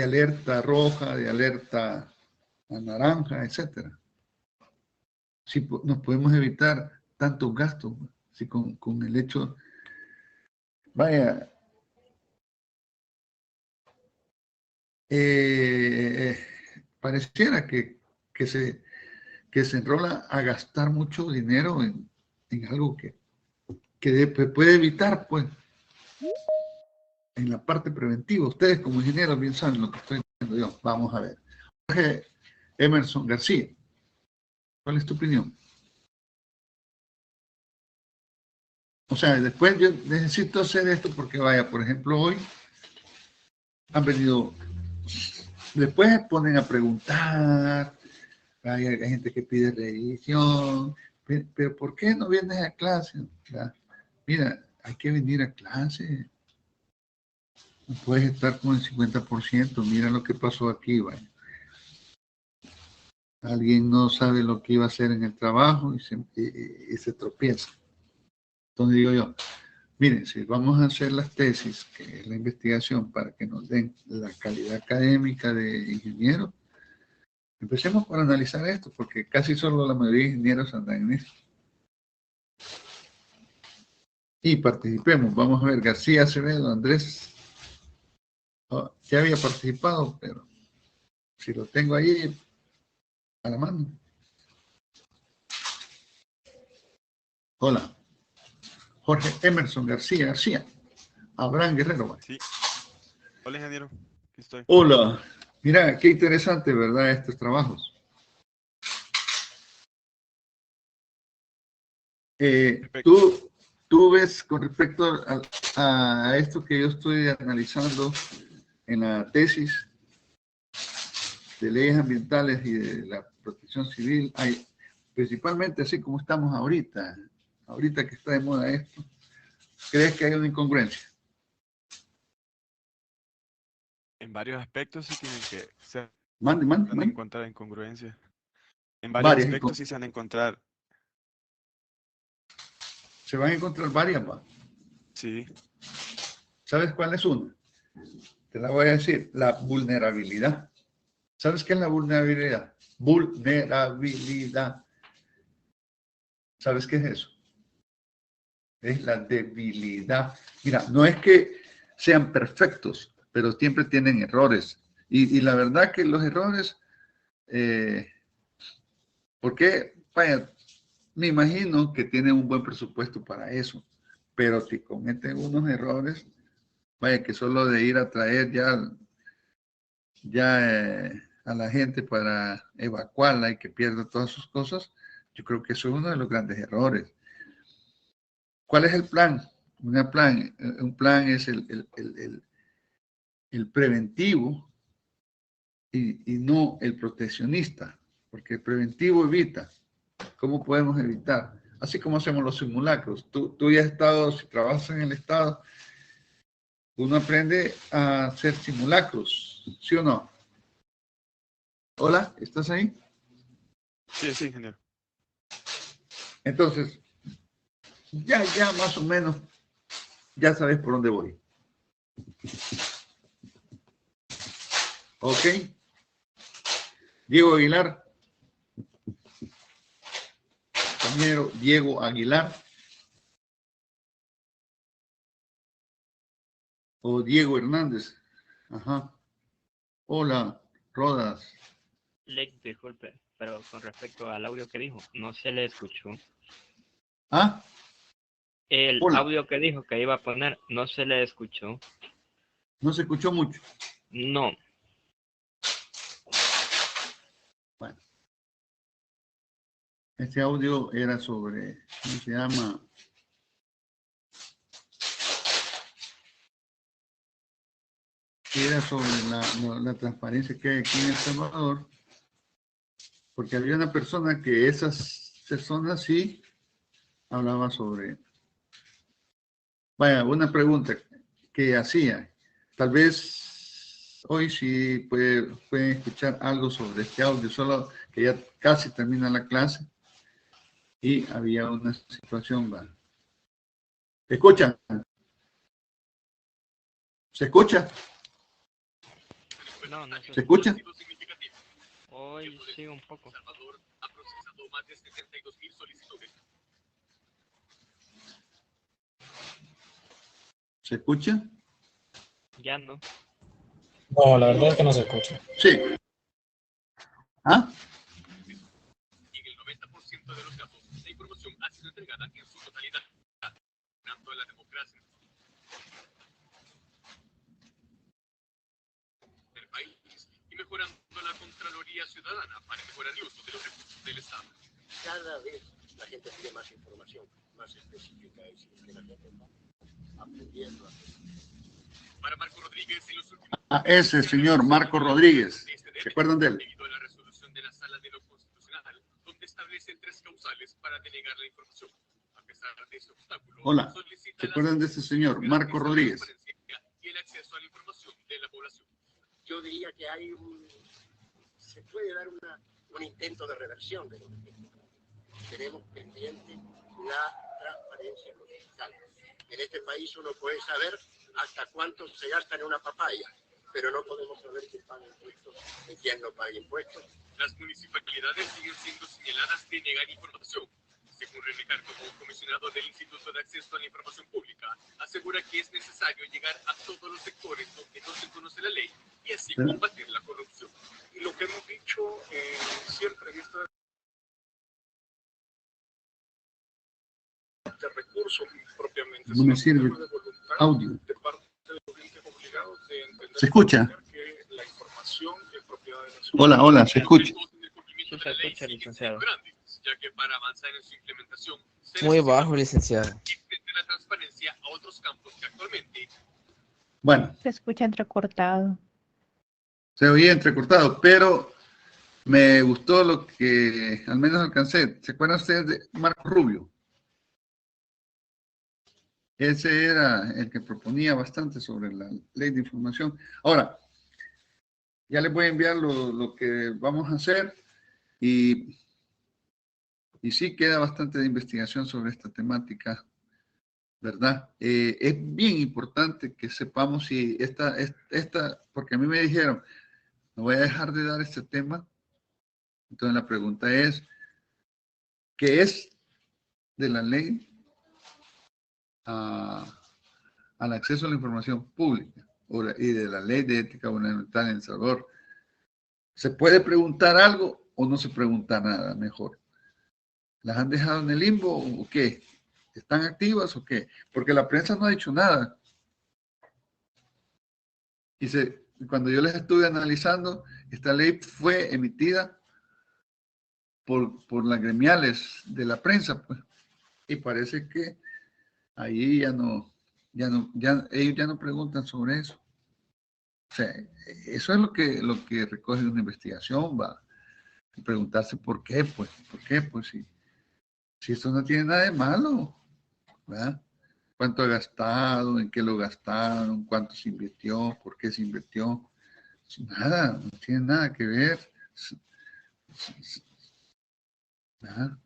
alerta roja, de alerta naranja, etcétera. Si nos podemos evitar tantos gastos, si con el hecho, vaya, pareciera que se enrola a gastar mucho dinero en algo que puede evitar, pues, en la parte preventiva. Ustedes como ingenieros bien saben lo que estoy diciendo yo. Vamos a ver. Jorge Emerson García, ¿cuál es tu opinión? O sea, después yo necesito hacer esto porque, vaya, por ejemplo, hoy han venido, después se ponen a preguntar, hay gente que pide revisión, pero ¿por qué no vienes a clase? Mira, hay que venir a clase. No puedes estar con el 50%, mira lo que pasó aquí, vaya. Alguien no sabe lo que iba a hacer en el trabajo y se tropieza. Entonces digo yo, miren, si vamos a hacer las tesis, que es la investigación para que nos den la calidad académica de ingenieros, empecemos por analizar esto, porque casi solo la mayoría de ingenieros andan en eso. Y participemos. Vamos a ver, García Acevedo, Andrés, ya había participado, pero si lo tengo ahí, A la mano. Hola. Jorge Emerson García. Abraham Guerrero. Sí. Hola, ingeniero. Aquí estoy. Hola. Mira, qué interesante, ¿verdad? Estos trabajos. Tú ves con respecto a esto que yo estoy analizando en la tesis de leyes ambientales y de la protección civil, hay, principalmente así como estamos ahorita que está de moda esto, ¿crees que hay una incongruencia? En varios aspectos sí tienen que se Mande. van a encontrar incongruencias. En varios aspectos sí se van a encontrar. Se van a encontrar varias, ¿va? Sí. ¿Sabes cuál es una? Te la voy a decir, la vulnerabilidad. ¿Sabes qué es la vulnerabilidad? Vulnerabilidad. ¿Sabes qué es eso? Es la debilidad. Mira, no es que sean perfectos, pero siempre tienen errores. Y la verdad que los errores, porque, vaya, me imagino que tienen un buen presupuesto para eso, pero si cometen unos errores, vaya, que solo de ir a traer ya a la gente para evacuarla y que pierda todas sus cosas, yo creo que eso es uno de los grandes errores. ¿Cuál es el plan? Un plan es el preventivo y no el proteccionista, porque el preventivo evita. ¿Cómo podemos evitar? Así como hacemos los simulacros. Tú ya has estado, si trabajas en el Estado, uno aprende a hacer simulacros, ¿sí o no? Hola, ¿estás ahí? Sí, ingeniero. Entonces, ya más o menos, ya sabes por dónde voy. ¿Ok? Diego Aguilar. Compañero Diego Aguilar. O Diego Hernández. Ajá. Hola, Rodas. Lex, disculpe, pero con respecto al audio que dijo, no se le escuchó. ¿Ah? El Hola. audio que dijo que iba a poner, no se le escuchó. No se escuchó mucho. No. Bueno. Este audio era sobre, ¿cómo se llama? Era sobre la transparencia que hay aquí en El Salvador, porque había una persona que esas personas sí hablaba sobre, vaya, una pregunta que hacía, tal vez hoy sí pueden escuchar algo sobre este audio, solo que ya casi termina la clase y había una situación, ¿va? ¿Se escuchan? ¿Se escucha? No ¿Se escucha? Hoy sí, un poco. ¿Se escucha? Ya no. No, la verdad es que no se escucha. Sí. ¿Ah? En el 90% de los casos, la información ha sido entregada en su totalidad, ganando la democracia del país y mejorando la Contraloría Ciudadana para mejorar el uso de los recursos del Estado. Cada vez la gente pide más información, más específica, y si que la gente va aprendiendo. Para Marco Rodríguez, en los últimos Ese señor Marco Rodríguez. ¿Se acuerdan de él? debido a la resolución de la Sala de lo Constitucional, donde establecen 3 causales para denegar la información. A pesar de ese obstáculo, Hola. ¿Se acuerdan de ese señor Marco Rodríguez? Y el acceso a la información de la población. Yo diría que hay se puede dar un intento de reversión de lo que tenemos pendiente, la transparencia fiscal. En este país uno puede saber hasta cuánto se gasta en una papaya, pero no podemos saber quién paga impuestos y quién no paga impuestos. Las municipalidades siguen siendo señaladas de negar información. Según René Cárcamo, comisionado del Instituto de Acceso a la Información Pública, asegura que es necesario llegar a todos los sectores donde no se conoce la ley y así combatir la corrupción. Y lo que hemos dicho siempre recurso propiamente. No me sirve audio. ¿Se escucha? Hola, hola, ¿se escucha? Sí, se escucha, licenciado. Ya que para avanzar en su implementación Muy bajo, licenciado. extender la transparencia a otros campos que actualmente Bueno, Se escucha entrecortado. se oía entrecortado, pero me gustó lo que al menos alcancé. ¿Se acuerdan ustedes de Marco Rubio? Ese era el que proponía bastante sobre la ley de información. Ahora, ya les voy a enviar lo que vamos a hacer y sí queda bastante de investigación sobre esta temática, ¿verdad? Es bien importante que sepamos si porque a mí me dijeron, no voy a dejar de dar este tema. Entonces la pregunta es, ¿qué es de la ley al acceso a la información pública y de la ley de ética gubernamental en El Salvador? ¿Se puede preguntar algo o no se pregunta nada? Mejor. ¿Las han dejado en el limbo o qué? ¿Están activas o qué? Porque la prensa no ha dicho nada. Y cuando yo les estuve analizando, esta ley fue emitida por las gremiales de la prensa, pues. Y parece que ahí ellos ya no preguntan sobre eso. O sea, eso es lo que recoge una investigación, va. Preguntarse por qué, pues, si esto no tiene nada de malo, ¿verdad? ¿Cuánto ha gastado? ¿En qué lo gastaron? ¿Cuánto se invirtió? ¿Por qué se invirtió? Nada, no tiene nada que ver. Nada.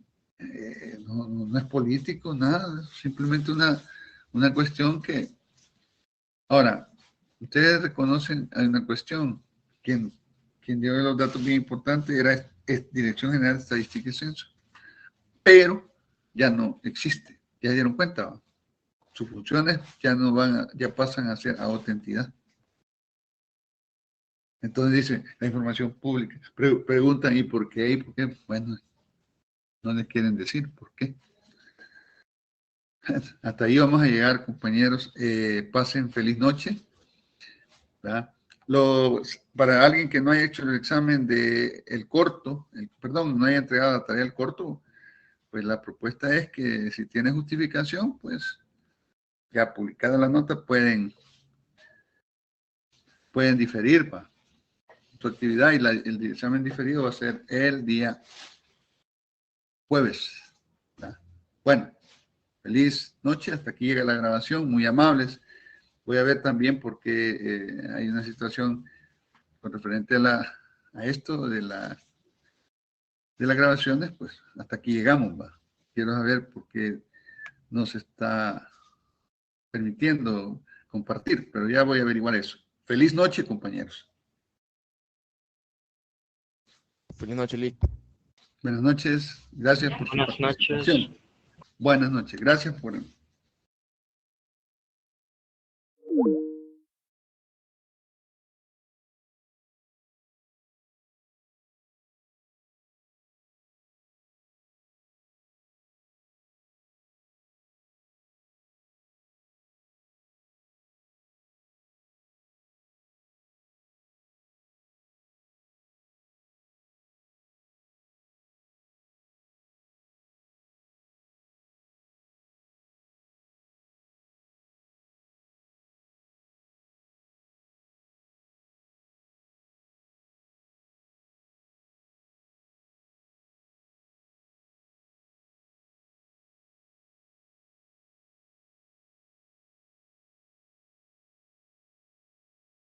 No es político, nada, simplemente una cuestión que... Ahora, ustedes reconocen, hay una cuestión, quien dio los datos bien importantes es Dirección General de Estadística y Censo, pero ya no existe, ya dieron cuenta, ¿va? Sus funciones ya pasan a ser a otra entidad. Entonces dice, la información pública, preguntan, ¿y por qué? ¿Y por qué? Bueno, no les quieren decir por qué. Hasta ahí vamos a llegar, compañeros. Pasen feliz noche, ¿verdad? Para alguien que no haya hecho el examen del corto, perdón, no haya entregado la tarea del corto, pues la propuesta es que si tiene justificación, pues ya publicada la nota pueden diferir su actividad y el examen diferido va a ser el día jueves, ¿verdad? Bueno, feliz noche, hasta aquí llega la grabación, muy amables. Voy a ver también porque hay una situación con referente a esto de las grabaciones, pues hasta aquí llegamos, va. Quiero saber por qué nos está permitiendo compartir, pero ya voy a averiguar eso. Feliz noche, compañeros. Feliz noche, Lee. Buenas noches, gracias por su participación. Buenas noches, gracias por